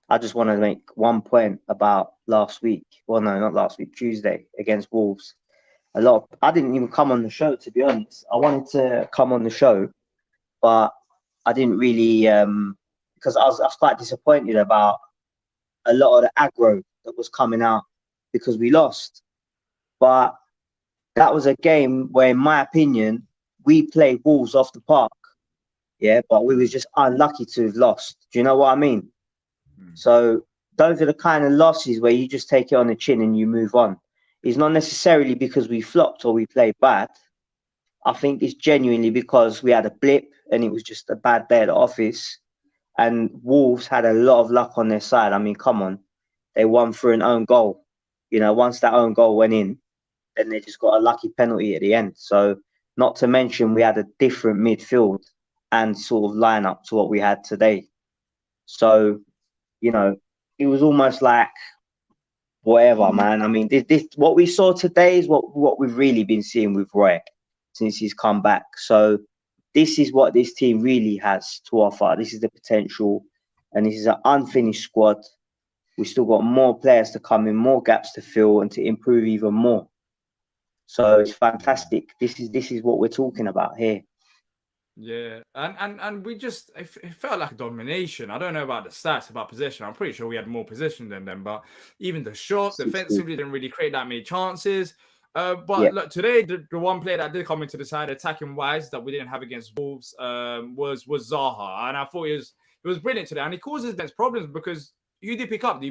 I just want to make one point about last week. Well, no, not last week. Tuesday against Wolves. I didn't even come on the show, to be honest. I wanted to come on the show, but I didn't really because I was quite disappointed about a lot of the aggro that was coming out because we lost. But that was a game where, in my opinion, we played Wolves off the park. Yeah, but we was just unlucky to have lost. Do you know what I mean? So those are the kind of losses where you just take it on the chin and you move on. It's not necessarily because we flopped or we played bad. I think it's genuinely because we had a blip and it was just a bad day at the office. And Wolves had a lot of luck on their side. I mean, come on. They won through an own goal. You know, once that own goal went in, then they just got a lucky penalty at the end. So not to mention we had a different midfield and sort of lineup to what we had today. So, you know, it was almost like whatever, man. I mean, this what we saw today is what we've really been seeing with Roy since he's come back. So this is what this team really has to offer. This is the potential, and this is an unfinished squad. We still got more players to come in, more gaps to fill, and to improve even more. So it's fantastic. This is what we're talking about here. Yeah, and we just it felt like a domination. I don't know about the stats about possession. I'm pretty sure we had more possession than them, but even the shots defensively didn't really create that many chances. But look, today the one player that did come into the side attacking wise that we didn't have against Wolves was Zaha, and I thought it was brilliant today, and it causes them problems because you do pick up. Do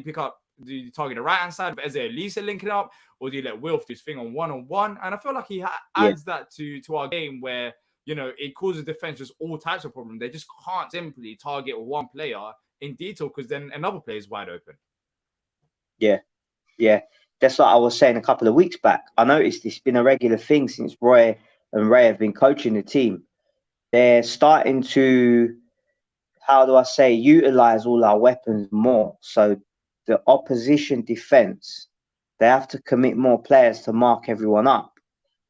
you target the right hand side of Eze Elisa linking up, or do you let Wilf do his thing on one? And I feel like he adds that to our game where, you know, it causes defense just all types of problems. They just can't simply target one player in detail because then another player is wide open. Yeah. That's what I was saying a couple of weeks back. I noticed it's been a regular thing since Roy and Ray have been coaching the team. They're starting to, utilize all our weapons more. So the opposition defense, they have to commit more players to mark everyone up.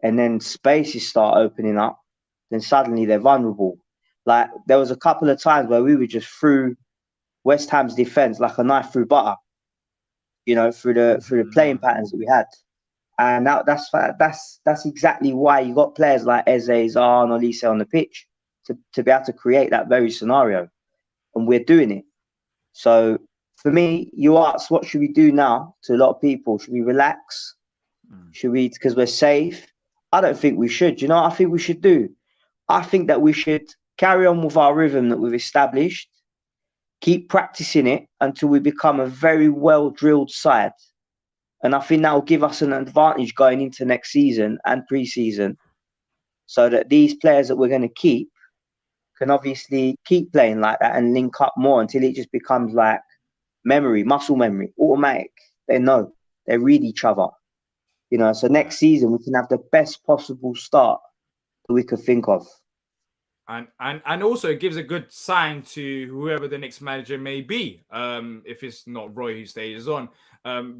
And then spaces start opening up. Then suddenly they're vulnerable. Like there was a couple of times where we were just through West Ham's defense like a knife through butter, you know, through the playing patterns that we had. And that's exactly why you got players like Eze, Zaha, and Olise on the pitch to be able to create that very scenario. And we're doing it. So for me, you ask, what should we do now? To a lot of people, should we relax? Should we, because we're safe? I don't think we should. You know what I think we should do? I think that we should carry on with our rhythm that we've established, keep practicing it until we become a very well-drilled side. And I think that will give us an advantage going into next season and pre-season, so that these players that we're going to keep can obviously keep playing like that and link up more until it just becomes like memory, muscle memory, automatic. They know. They read each other. You know, so next season we can have the best possible start that we could think of. And also it gives a good sign to whoever the next manager may be, if it's not Roy who stays on,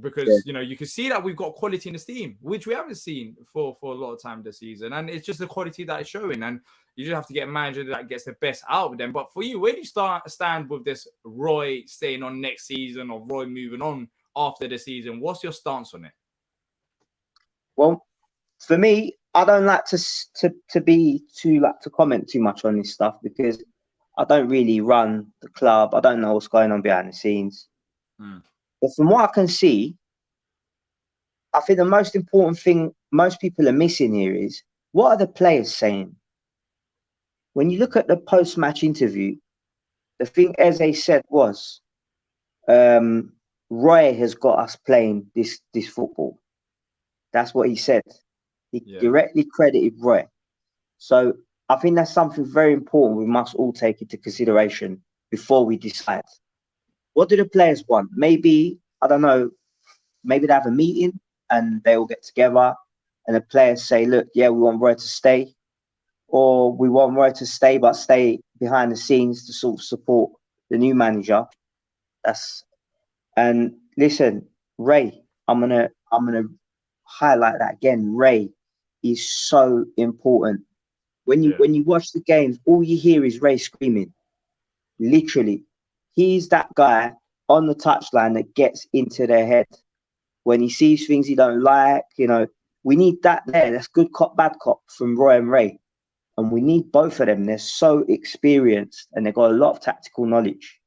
because you know you can see that we've got quality in this team, which we haven't seen for a lot of time this season, and it's just the quality that is showing, and you just have to get a manager that gets the best out of them. But for you, where do you stand with this Roy staying on next season or Roy moving on after the season? What's your stance on it? Well, for me, I don't like to comment too much on this stuff because I don't really run the club. I don't know what's going on behind the scenes. But from what I can see, I think the most important thing most people are missing here is, what are the players saying? When you look at the post-match interview, the thing Eze said was, Roy has got us playing this football. That's what he said. He directly credited Roy. So I think that's something very important we must all take into consideration before we decide. What do the players want? Maybe, I don't know, maybe they have a meeting and they all get together and the players say, look, yeah, we want Roy to stay. Or we want Roy to stay, but stay behind the scenes to sort of support the new manager. And listen, Ray, I'm gonna highlight that again. Ray is so important. When you watch the games, all you hear is Ray screaming. Literally, he's that guy on the touchline that gets into their head when he sees things he don't like. You know, we need that there. That's good cop, bad cop from Roy and Ray, and we need both of them. They're so experienced and they've got a lot of tactical knowledge.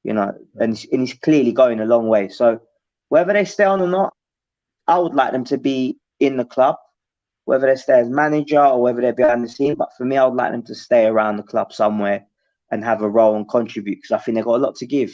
You know, and he's clearly going a long way. So whether they stay on or not, I would like them to be in the club, whether they stay as manager or whether they're behind the scene. But for me, I would like them to stay around the club somewhere and have a role and contribute, because I think they've got a lot to give.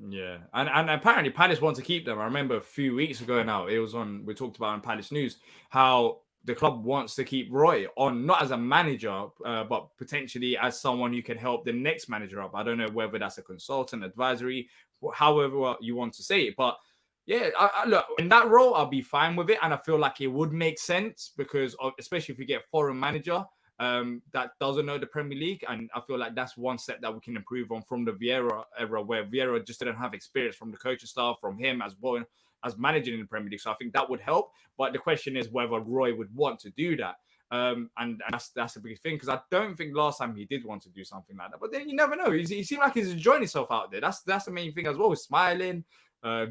Yeah, and apparently Palace want to keep them. I remember a few weeks ago now, it was we talked about on Palace News how the club wants to keep Roy on, not as a manager, but potentially as someone who can help the next manager up. I don't know whether that's a consultant, advisory, however you want to say it. But yeah, I look, in that role, I'll be fine with it. And I feel like it would make sense because especially if we get a foreign manager that doesn't know the Premier League. And I feel like that's one step that we can improve on from the Vieira era, where Vieira just didn't have experience from the coaching staff, from him as well as managing in the Premier League. So I think that would help. But the question is whether Roy would want to do that. And that's a big thing, because I don't think last time he did want to do something like that. But then you never know. He seemed like he's enjoying himself out there. That's the main thing as well. He's smiling.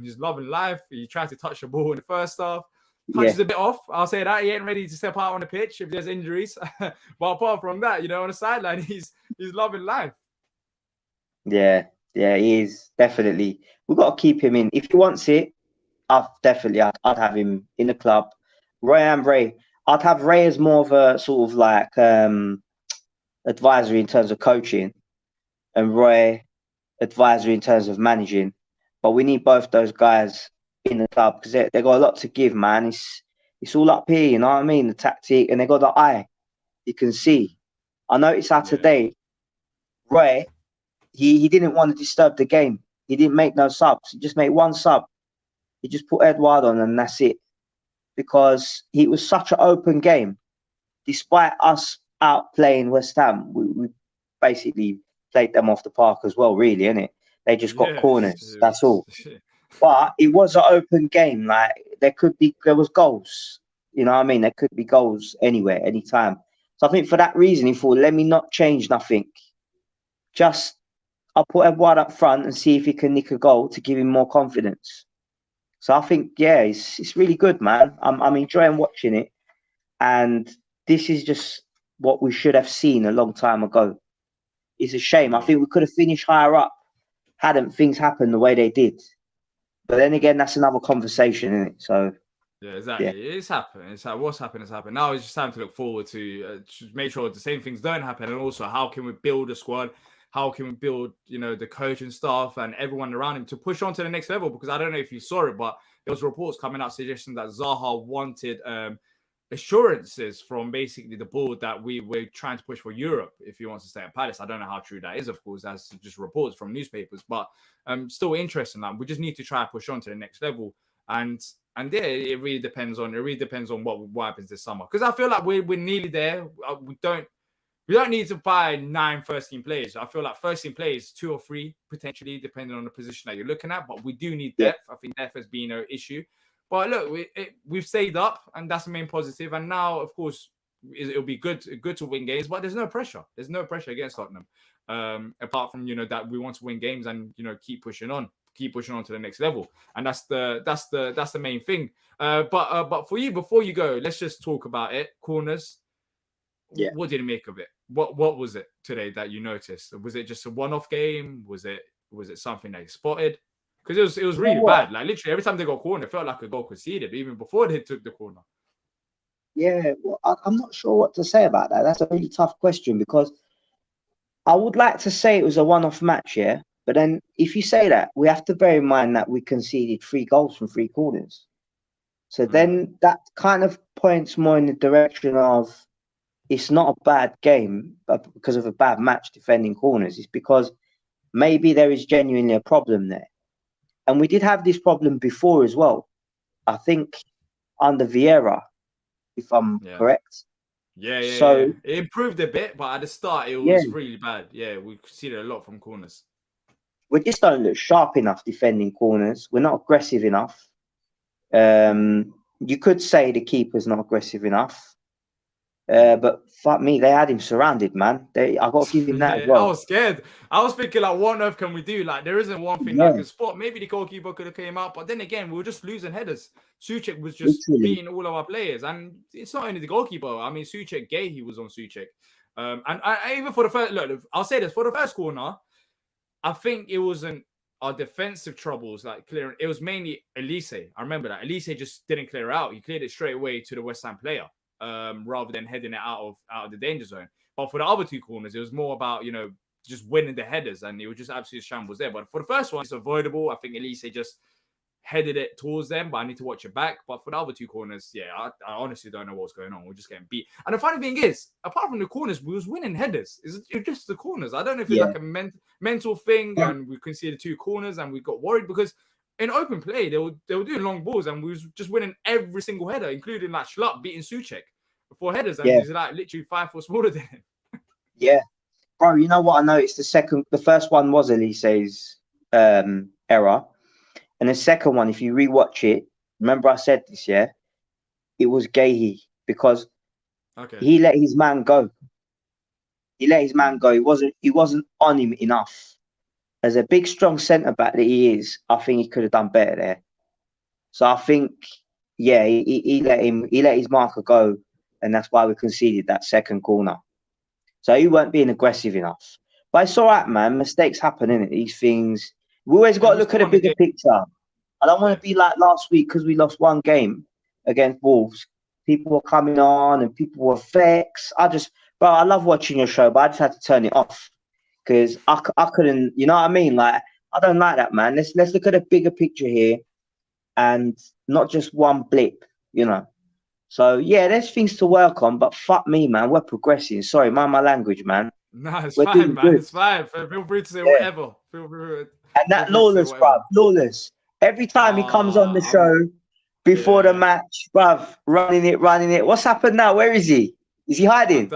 He's loving life. He tried to touch the ball in the first half. Touches a bit off. I'll say that. He ain't ready to step out on the pitch if there's injuries. But apart from that, you know, on the sideline, he's loving life. Yeah, he is, definitely. We've got to keep him in. If he wants it, I'd have him in the club. Roy and Ray. I'd have Ray as more of a sort of like advisory in terms of coaching, and Roy advisory in terms of managing. But we need both those guys in the club because they got a lot to give, man. It's all up here, you know what I mean? The tactic, and they got the eye. You can see. I noticed that today, Roy, he didn't want to disturb the game. He didn't make no subs. He just made one sub. He just put Edouard on and that's it. Because it was such an open game. Despite us outplaying West Ham, we basically played them off the park as well, really, innit? They just got corners. That's all. But it was an open game. Like there was goals. You know what I mean? There could be goals anywhere, anytime. So I think for that reason, he thought, let me not change nothing. I'll put Edouard up front and see if he can nick a goal to give him more confidence. So I think, it's really good, man. I'm enjoying watching it. And this is just what we should have seen a long time ago. It's a shame. I think we could have finished higher up hadn't things happened the way they did. But then again, that's another conversation, isn't it? So yeah, exactly. Yeah. It's happened. It's like what's happened has happened. Now it's just time to look forward to make sure the same things don't happen, and also how can we build a squad? How can we build, the coaching staff and everyone around him to push on to the next level? Because I don't know if you saw it, but there was reports coming out suggesting that Zaha wanted assurances from basically the board that we're trying to push for Europe if he wants to stay at Palace. I don't know how true that is, of course. That's just reports from newspapers, but still interesting. That we just need to try to push on to the next level. And yeah, it really depends on what happens this summer. Because I feel like we're nearly there. We don't need to buy 9 first-team players. I feel like first-team players, 2 or 3, potentially, depending on the position that you're looking at. But we do need depth. I think depth has been an issue. But look, we've stayed up, and that's the main positive. And now, of course, it'll be good to win games. But there's no pressure. There's no pressure against Tottenham, apart from that we want to win games and keep pushing on to the next level. And that's the main thing. But for you, before you go, let's just talk about it. Corners. Yeah. What did you make of it? What was it today that you noticed? Was it just a one-off game? Was it something that you spotted? Because it was really bad. Like literally every time they got corner, it felt like a goal conceded, even before they took the corner. Yeah, well, I'm not sure what to say about that. That's a really tough question because I would like to say it was a one-off match, yeah. But then if you say that, we have to bear in mind that we conceded 3 goals from 3 corners. So then that kind of points more in the direction of it's not a bad game because of a bad match defending corners. It's because maybe there is genuinely a problem there. And we did have this problem before as well. I think under Vieira, if I'm correct. Yeah. So it improved a bit, but at the start it was really bad. Yeah, we conceded a lot from corners. We just don't look sharp enough defending corners. We're not aggressive enough. You could say the keeper's not aggressive enough. But fuck me, they had him surrounded, man. I got to give him that as well. I was scared. I was thinking, like, what on earth can we do? Like, there isn't one thing that I can spot. Maybe the goalkeeper could have came out, but then again, we were just losing headers. Souček was just beating all of our players, and it's not only the goalkeeper. I mean, Souček, he was on Souček. And even for the first, look, I'll say this, for the first corner, I think it wasn't our defensive troubles like clearing. It was mainly Elise. I remember that Elise just didn't clear out. He cleared it straight away to the West Ham player. Rather than heading it out of the danger zone. But for the other 2 corners, it was more about, just winning the headers, and it was just absolute shambles there. But for the first one, it's avoidable. I think Elise just headed it towards them, but I need to watch it back. But for the other 2 corners, I honestly don't know what's going on. We're just getting beat. And the funny thing is, apart from the corners, we was winning headers. It's just the corners. I don't know if it's like a mental thing, and we conceded 2 corners, and we got worried because in open play, they were doing long balls, and we was just winning every single header, including like Schlupp beating Souček for headers, and he's like literally 5 foot smaller than him. Yeah, bro. You know what I noticed? The first one was Elise's error, and the second one, if you rewatch it, remember I said this, it was Gahey because he let his man go. He wasn't on him enough. As a big, strong centre back that he is, I think he could have done better there. So I think, he let his marker go, and that's why we conceded that second corner. So he weren't being aggressive enough. But it's all right, man. Mistakes happen, innit? These things. We always got to look at a bigger picture. I don't want to be like last week because we lost 1 game against Wolves. People were coming on and people were vexed. I love watching your show, but I just had to turn it off. Because I couldn't, you know what I mean? Like, I don't like that, man. Let's look at a bigger picture here and not just one blip, So, there's things to work on, but fuck me, man. We're progressing. Sorry, mind my language, man. No, it's fine, man. It's fine. Feel free to say whatever. Feel free. And that Lawless, bruv. Lawless. Every time he comes on the show before the match, bruv, running it. What's happened now? Where is he? Is he hiding?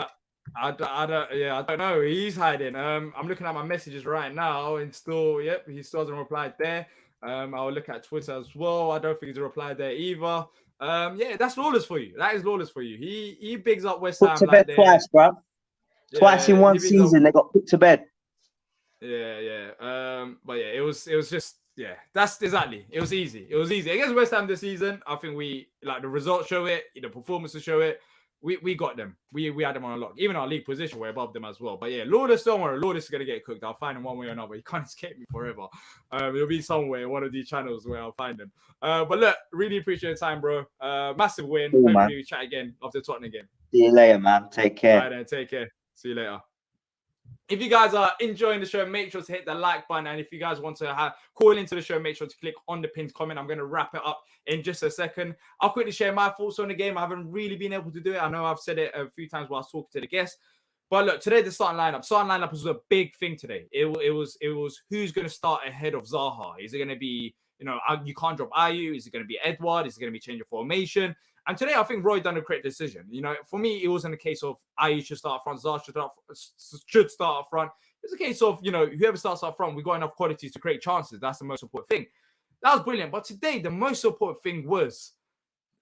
I don't know. He's hiding. I'm looking at my messages right now, and still, he still hasn't replied there. I'll look at Twitter as well. I don't think he's replied there either. That's Lawless for you. That is Lawless for you. He bigs up West Ham. Put to bed twice, bruv. Twice in one season, they got put to bed. But it was just that's exactly. It was easy against West Ham this season. I think we the results show it, the performances show it. We got them. We had them on a lock. Even our league position, we're above them as well. But Lawless, don't worry. Lawless is gonna get cooked. I'll find him one way or another. He can't escape me forever. It'll be somewhere, one of these channels where I'll find him. But look, really appreciate your time, bro. Massive win. Cool, hopefully we chat again after the Tottenham game. See you later, man. Take care. All right, then. Take care. See you later. If you guys are enjoying the show, make sure to hit the like button. And if you guys want to call into the show, make sure to click on the pinned comment. I'm going to wrap it up in just a second. I'll quickly share my thoughts on the game. I haven't really been able to do it. I know I've said it a few times while I was talking to the guests. But look, today the starting lineup was a big thing today. It was who's going to start ahead of Zaha. Is it going to be, you can't drop Ayew? Is it going to be Edouard? Is it going to be change of formation? And today, I think Roy done a correct decision. For me, it wasn't a case of Ayew should start up front, Zaha should start up front. It's a case of, whoever starts up front, we've got enough qualities to create chances. That's the most important thing. That was brilliant. But today, the most important thing was,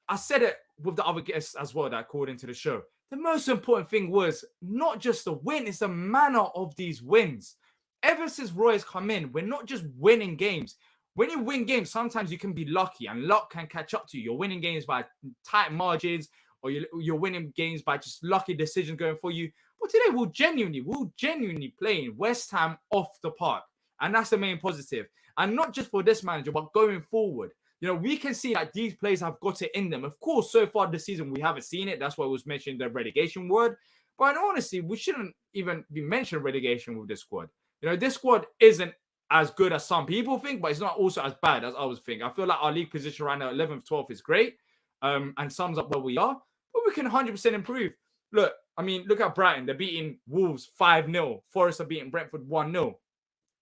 I said it with the other guests as well that called into the show. The most important thing was not just the win, it's the manner of these wins. Ever since Roy has come in, we're not just winning games. When you win games, sometimes you can be lucky and luck can catch up to you. You're winning games by tight margins, or you're winning games by just lucky decisions going for you. But today we'll genuinely playing West Ham off the park. And that's the main positive. And not just for this manager, but going forward. We can see that these players have got it in them. Of course, so far this season, we haven't seen it. That's why I was mentioning the relegation word. But honestly, we shouldn't even be mentioning relegation with this squad. This squad isn't as good as some people think, but it's not also as bad as others think. I feel like our league position right now, 11th, 12th, is great and sums up where we are. But we can 100% improve. Look at Brighton. They're beating Wolves 5-0. Forest are beating Brentford 1-0.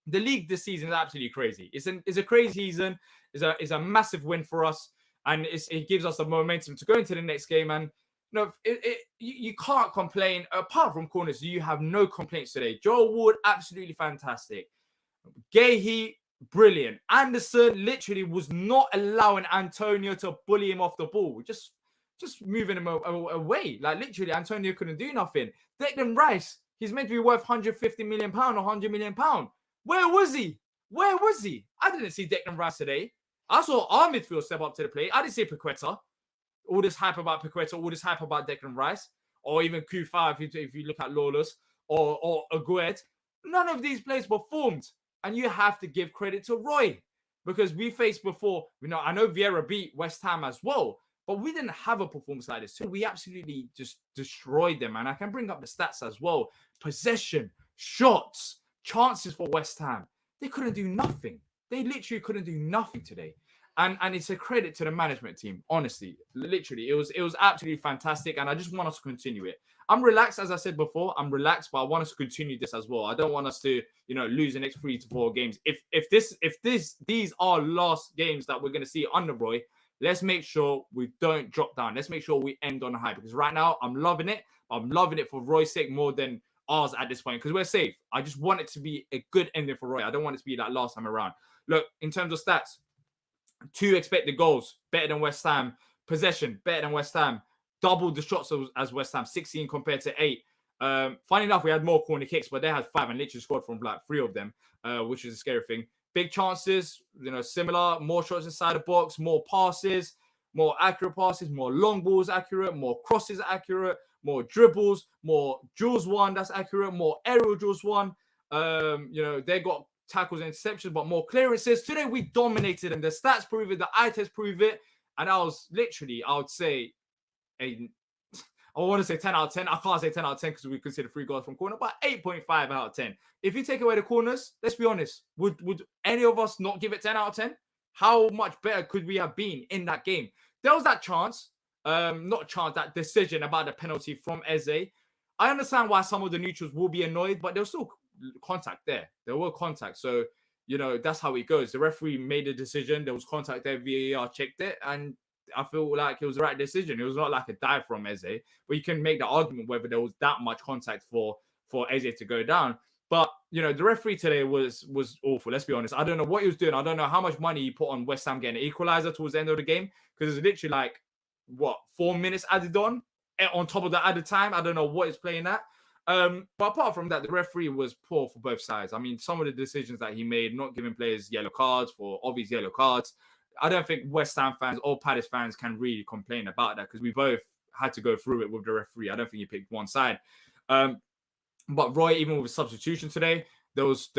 The league this season is absolutely crazy. It's a crazy season. It's a massive win for us, and it gives us the momentum to go into the next game. And you can't complain. Apart from corners, you have no complaints today. Joel Ward, absolutely fantastic. Gahey, brilliant. Anderson literally was not allowing Antonio to bully him off the ball. Just moving him away. Like literally, Antonio couldn't do nothing. Declan Rice, he's meant to be worth £150 million or £100 million. Where was he? I didn't see Declan Rice today. I saw our midfield step up to the plate. I didn't see Paqueta. All this hype about Paqueta, all this hype about Declan Rice, or even Q5 if you look at Lawless or Agued. None of these players performed. And you have to give credit to Roy, because we faced before, I know Vieira beat West Ham as well, but we didn't have a performance like this. So we absolutely just destroyed them. And I can bring up the stats as well. Possession, shots, chances for West Ham. They couldn't do nothing. They literally couldn't do nothing today. And it's a credit to the management team, honestly. Literally, it was absolutely fantastic, and I just want us to continue it. I'm relaxed, as I said before. I'm relaxed, but I want us to continue this as well. I don't want us to, lose the next 3 to 4 games. If these are last games that we're going to see under Roy, let's make sure we don't drop down. Let's make sure we end on a high, because right now I'm loving it. I'm loving it for Roy's sake more than ours at this point, because we're safe. I just want it to be a good ending for Roy. I don't want it to be like last time around. Look, in terms of stats, 2 expected goals, better than West Ham. Possession, better than West Ham. Double the shots as West Ham, 16 compared to 8. Funny enough, we had more corner kicks, but they had 5 and literally scored from like 3 of them, which is a scary thing. Big chances, similar, more shots inside the box, more passes, more accurate passes, more long balls accurate, more crosses accurate, more dribbles, more duels won that's accurate, more aerial duels won. They got tackles and interceptions, but more clearances. Today we dominated, and the stats prove it, the eye test prove it. And I was literally, I would say, I want to say 10 out of 10. I can't say 10 out of 10 because we consider 3 goals from corner, but 8.5 out of 10. If you take away the corners, let's be honest, would any of us not give it 10 out of 10? How much better could we have been in that game? There was that chance, that decision about the penalty from Eze. I understand why some of the neutrals will be annoyed, but there was still contact there. There were contact. So, that's how it goes. The referee made a decision. There was contact there. VAR checked it. And I feel like it was the right decision. It was not like a dive from Eze. But you can make the argument whether there was that much contact for Eze to go down. But, the referee today was awful. Let's be honest. I don't know what he was doing. I don't know how much money he put on West Ham getting an equalizer towards the end of the game. Because it's literally 4 minutes added on top of the added time. I don't know what it's playing at. But apart from that, the referee was poor for both sides. I mean, some of the decisions that he made, not giving players yellow cards for obvious yellow cards, I don't think West Ham fans or Palace fans can really complain about that, because we both had to go through it with the referee. I don't think he picked one side. But Roy, even with substitution today, there was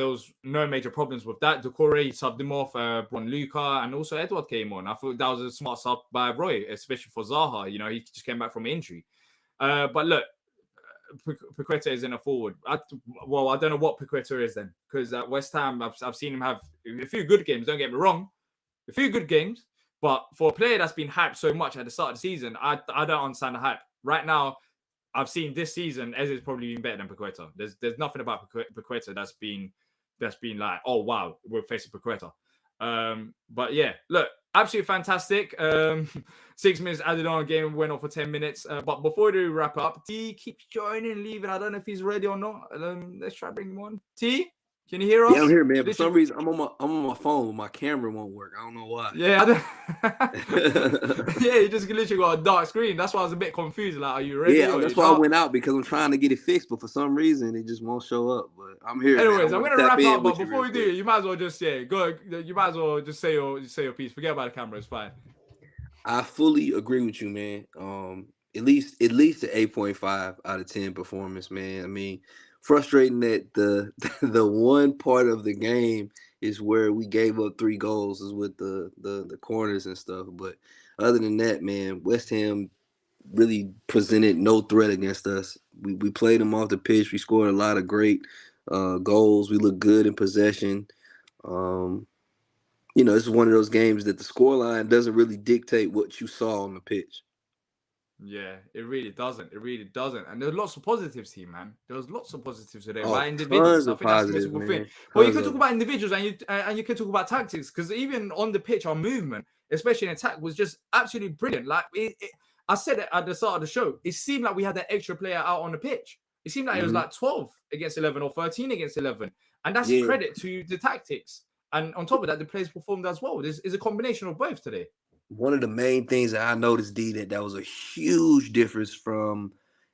no major problems with that. Doucoure, he subbed him off, brought Luca, and also Edouard came on. I thought that was a smart sub by Roy, especially for Zaha. He just came back from injury. But look, Paqueta isn't a forward. I don't know what Paqueta is then, because at West Ham, I've seen him have a few good games. Don't get me wrong, a few good games. But for a player that's been hyped so much at the start of the season, I don't understand the hype. Right now, I've seen this season Eze's probably been better than Paqueta. There's nothing about Paqueta that's been like, oh wow, we're facing Paqueta. But yeah, look, absolutely fantastic. 6 minutes added on, game went on for 10 minutes. But before we wrap up, T keeps joining and leaving. I don't know if he's ready or not. Let's try bring him on. T, can you hear us? Yeah, I'm here, man. For some reason, I'm on my phone. My camera won't work. I don't know why. Yeah, yeah, you just literally got a dark screen. That's why I was a bit confused. Like, are you ready? Yeah, that's why I went out, because I'm trying to get it fixed, but for some reason it just won't show up. But I'm here. Anyways, man. I'm gonna wrap up. But before we do, you might as well just go. You might as well just say your piece. Forget about the camera. It's fine. I fully agree with you, man. At least an 8.5 out of 10 performance, man. I mean, frustrating that the one part of the game is where we gave up 3 goals is with the corners and stuff. But other than that, man, West Ham really presented no threat against us. We played them off the pitch. We scored a lot of great goals. We looked good in possession. This is one of those games that the scoreline doesn't really dictate what you saw on the pitch. Yeah, it really doesn't. It really doesn't. And there's lots of positives here, man. There was lots of positives today by individuals. I think that's the most important thing. Well, you can talk about individuals and you can talk about tactics, because even on the pitch, our movement, especially in attack, was just absolutely brilliant. Like I said it at the start of the show, it seemed like we had that extra player out on the pitch. It seemed like it was like 12 against 11 or 13 against 11. And that's credit to the tactics. And on top of that, the players performed as well. There's a combination of both today. One of the main things that I noticed, D, that was a huge difference from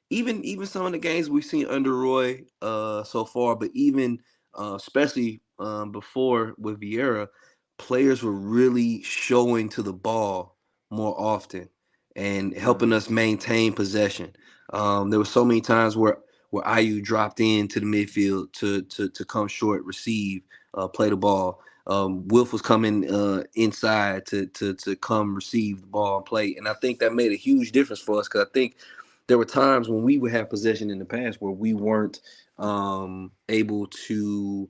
even some of the games we've seen under Roy so far, but even especially before with Vieira, players were really showing to the ball more often and helping us maintain possession. There were so many times where Ayew dropped into the midfield to come short, receive, play the ball. Wilf was coming inside to come receive the ball and play. And I think that made a huge difference for us, because I think there were times when we would have possession in the past where we weren't able to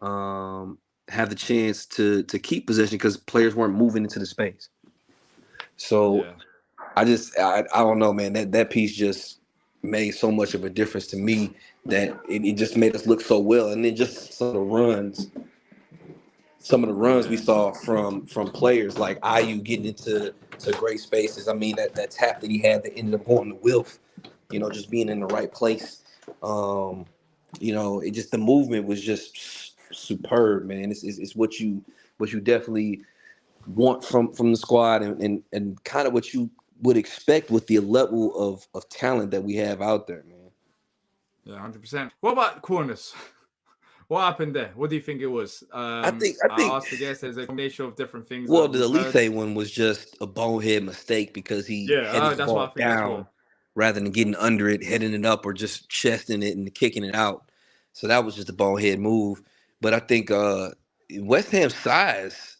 have the chance to keep possession because players weren't moving into the space. So I don't know, man, that piece just made so much of a difference to me that it just made us look so well. And then just some of the runs we saw from players like Ayew getting into great spaces. I mean, that tap that he had that ended up going to Wilf, just being in the right place. It just, the movement was just superb, man. It's what you definitely want from the squad and kind of what you would expect with the level of talent that we have out there, man. Yeah, 100%. What about corners? What happened there? What do you think it was? I asked the guest. There's a combination of different things. Well, the Elise one was just a bonehead mistake because he headed the ball down rather than getting under it, heading it up, or just chesting it and kicking it out. So that was just a bonehead move. But I think West Ham's size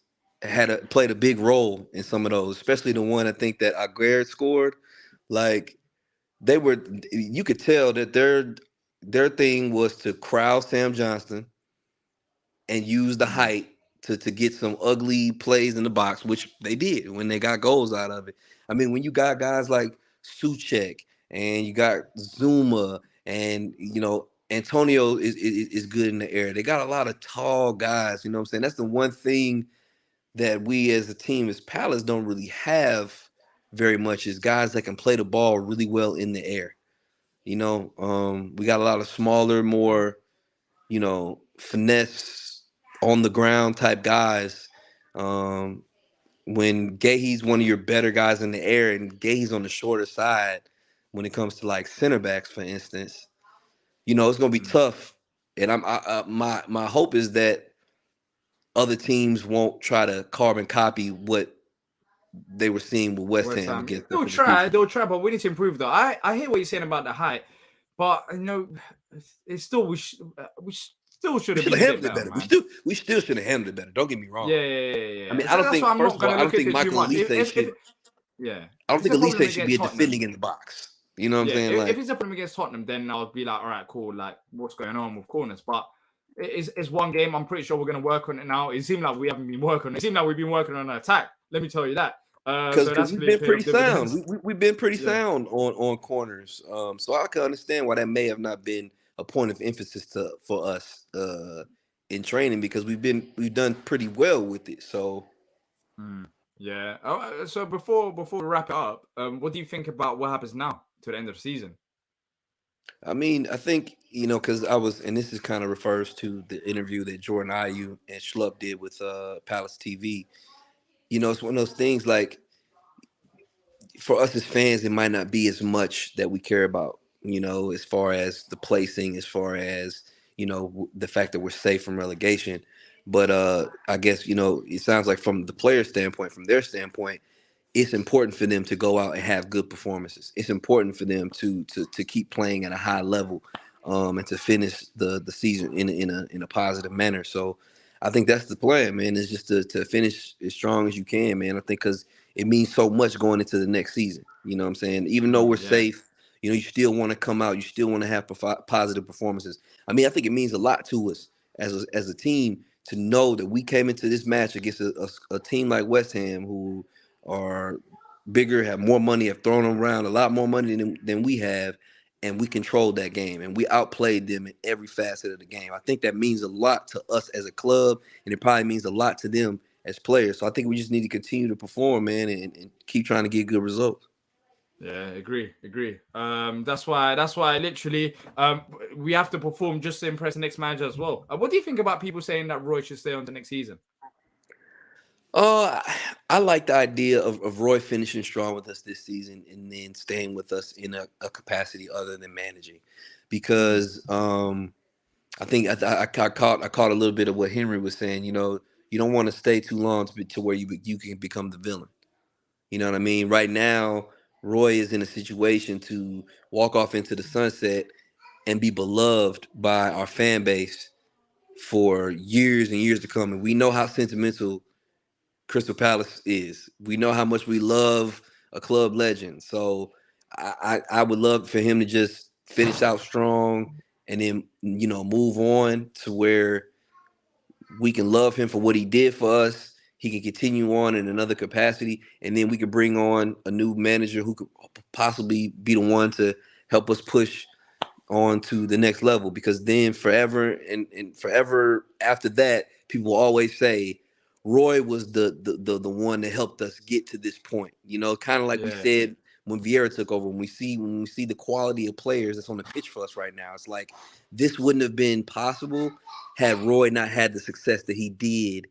played a big role in some of those, especially the one I think that Ayew scored. Like, you could tell that their thing was to crowd Sam Johnston and use the height to get some ugly plays in the box, which they did when they got goals out of it. I mean, when you got guys like Souček and you got Zuma and, Antonio is good in the air. They got a lot of tall guys, you know what I'm saying? That's the one thing that we as a team, as Palace, don't really have very much, is guys that can play the ball really well in the air. We got a lot of smaller, more, finesse on the ground type guys. When Gahey's one of your better guys in the air, and Gahey's on the shorter side when it comes to like center backs, for instance, it's gonna be tough. And my hope is that other teams won't try to carbon copy what they were seeing with West Ham. They'll try, but we need to improve though. I hear what you're saying about the height, but it's still we still should have handled it better. We still should have handled it better. Don't get me wrong. Yeah. I mean, I don't think, first of all, I don't think Michael Elise should. I don't think Elise should be a defending in the box. You know what I'm Yeah, saying? if Like, it's a problem against Tottenham, then I'll be like, all right, cool. Like, what's going on with corners? But it's one game. I'm pretty sure we're going to work on it now. It seemed like we haven't been working on it. It seemed like we've been working on an attack. Let me tell you that. So because that's we've clearly been paid pretty off sound. dividends. We've been pretty Yeah. sound on corners. So I can understand why that may have not been a point of emphasis for us in training, because we've done pretty well with it. So Yeah. So before we wrap it up, what do you think about what happens now to the end of the season? I mean, I think, because and this is kind of refers to the interview that Jordan Ayew and Schlupp did with Palace TV. It's one of those things, like, for us as fans, it might not be as much that we care about, as far as the placing, as far as, the fact that we're safe from relegation. But I guess, it sounds like from the player standpoint, from their standpoint, it's important for them to go out and have good performances. It's important for them to keep playing at a high level, and to finish the season in a positive manner. So I think that's the plan, man. Is just to finish as strong as you can, man. I think because it means so much going into the next season. You know what I'm saying? Even though we're Yeah. safe, you still want to come out. You still want to have positive performances. I mean, I think it means a lot to us as a team to know that we came into this match against a team like West Ham, who are bigger, have more money, have thrown around a lot more money than we have, and we controlled that game and we outplayed them in every facet of the game. I think that means a lot to us as a club, and it probably means a lot to them as players. So I think we just need to continue to perform, man, and keep trying to get good results. Yeah, agree. That's why literally we have to perform just to impress the next manager as well. What do you think about people saying that Roy should stay on to next season? Uh, I like the idea of Roy finishing strong with us this season and then staying with us in a capacity other than managing, because I think I caught a little bit of what Henry was saying. You don't want to stay too long to where you can become the villain. You know what I mean? Right now, Roy is in a situation to walk off into the sunset and be beloved by our fan base for years and years to come. And we know how sentimental Crystal Palace is. We know how much we love a club legend. So I would love for him to just finish out strong and then, move on to where we can love him for what he did for us. He can continue on in another capacity, and then we could bring on a new manager who could possibly be the one to help us push on to the next level. Because then forever and forever after that, people will always say Roy was the one that helped us get to this point. Kind of like we said when Vieira took over. When we see the quality of players that's on the pitch for us right now, it's like this wouldn't have been possible had Roy not had the success that he did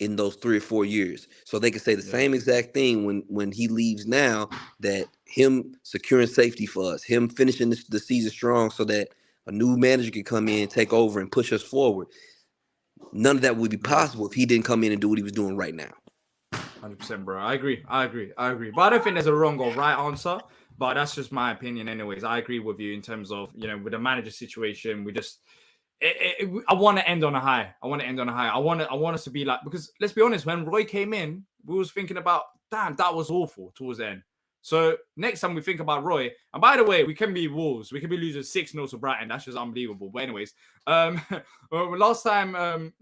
in those 3 or 4 years. So they could say the same exact thing when he leaves now, that him securing safety for us, him finishing the season strong so that a new manager can come in, take over, and push us forward. None of that would be possible if he didn't come in and do what he was doing right now. 100%, bro. I agree. But I don't think there's a wrong or right answer. But that's just my opinion, anyways. I agree with you in terms of, with the manager situation. We just, I want to end on a high. I want us to be like, because let's be honest, when Roy came in, we was thinking about, damn, that was awful towards the end. So next time we think about Roy, and by the way, we can be Wolves. We can be losing 6-0 to Brighton. That's just unbelievable. But anyways, last time,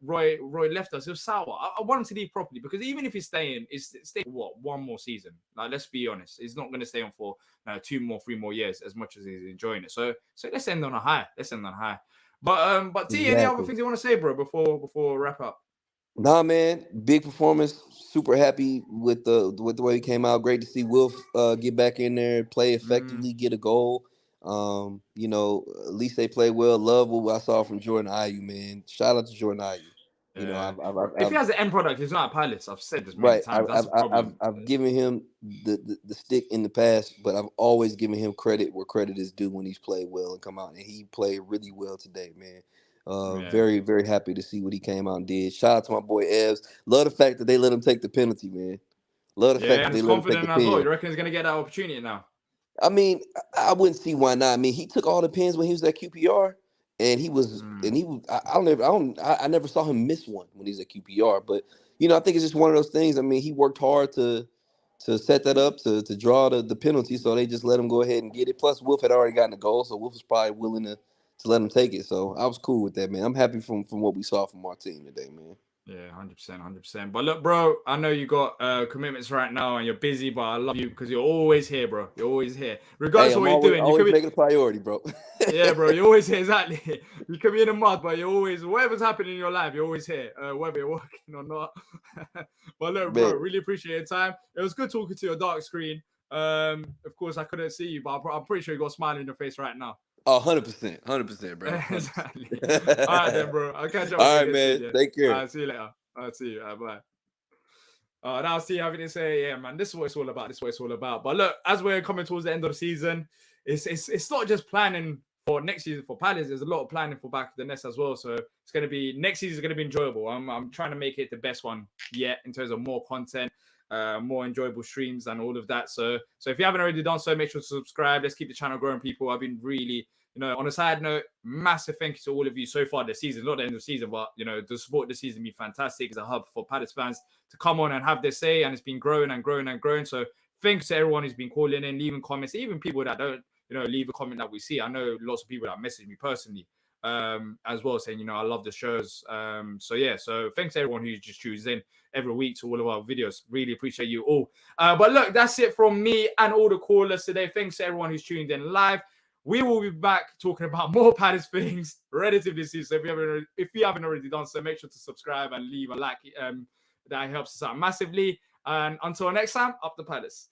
Roy left us, it was sour. I want him to leave properly, because even if he's staying, stay for what, one more season. Like, let's be honest, he's not going to stay on for 2 more, 3 more years as much as he's enjoying it. So let's end on a high. But T, any other things you want to say, bro, before we wrap up? Nah, man, big performance. Super happy with the way he came out. Great to see Wilf get back in there, play effectively, get a goal. At least they play well. Love what I saw from Jordan Ayew, man. Shout out to Jordan Ayew. If he has the end product, he's not a pilot. I've said this many times. That's a problem. I've given him the stick in the past, but I've always given him credit where credit is due when he's played well and come out. And he played really well today, man. Very, very happy to see what he came out and did. Shout out to my boy Evs. Love the fact that they let him take the penalty, man. Love the fact that they let him take the as well. pen. You reckon he's gonna get that opportunity now? I mean, I wouldn't see why not. I mean, he took all the pins when he was at QPR, and he was. I never saw him miss one when he was at QPR. But I think it's just one of those things. I mean, he worked hard to to set that up to draw the penalty, so they just let him go ahead and get it. Plus, Wolf had already gotten the goal, so Wolf was probably willing to let him take it. So I was cool with that, man. I'm happy from what we saw from our team today, man. Yeah, 100%. But look, bro, I know you got commitments right now and you're busy, but I love you because you're always here, bro. You're always here. Regardless Hey, of what you're doing, you could make it a priority, bro. Yeah, bro, you're always here, exactly. You can be in the mud, but you're always, whatever's happening in your life, you're always here, whether you're working or not. But look, bro, Man. really appreciate your time. It was good talking to your dark screen. Of course, I couldn't see you, but I'm pretty sure you got a smile in your face right now. Oh, 100%, bro. 100%. Exactly. All right, then, bro. I'll catch up with All you right, man. soon, yeah. Take care. All right, see you later. I'll see you. Bye. Now, see, having to say, yeah, man, this is what it's all about. But look, as we're coming towards the end of the season, it's not just planning for next season for Palace. There's a lot of planning for Back of the Nest as well. So it's going to be, next season is going to be enjoyable. I'm trying to make it the best one yet in terms of more content, more enjoyable streams and all of that. So if you haven't already done so, make sure to subscribe. Let's keep the channel growing, people. I've been really, on a side note, massive thank you to all of you so far this season. Not the end of the season, but, the support this season has been fantastic. It's a hub for Palace fans to come on and have their say, and it's been growing and growing and growing. So thanks to everyone who's been calling in, leaving comments, even people that don't, leave a comment that we see. I know lots of people that message me personally as well, saying, I love the shows. So thanks to everyone who just tunes in every week to all of our videos. Really appreciate you all. But look, that's it from me and all the callers today. Thanks to everyone who's tuned in live. We will be back talking about more Palace things relatively soon. So if you haven't already done so, make sure to subscribe and leave a like. That helps us out massively. And until next time, up the Palace.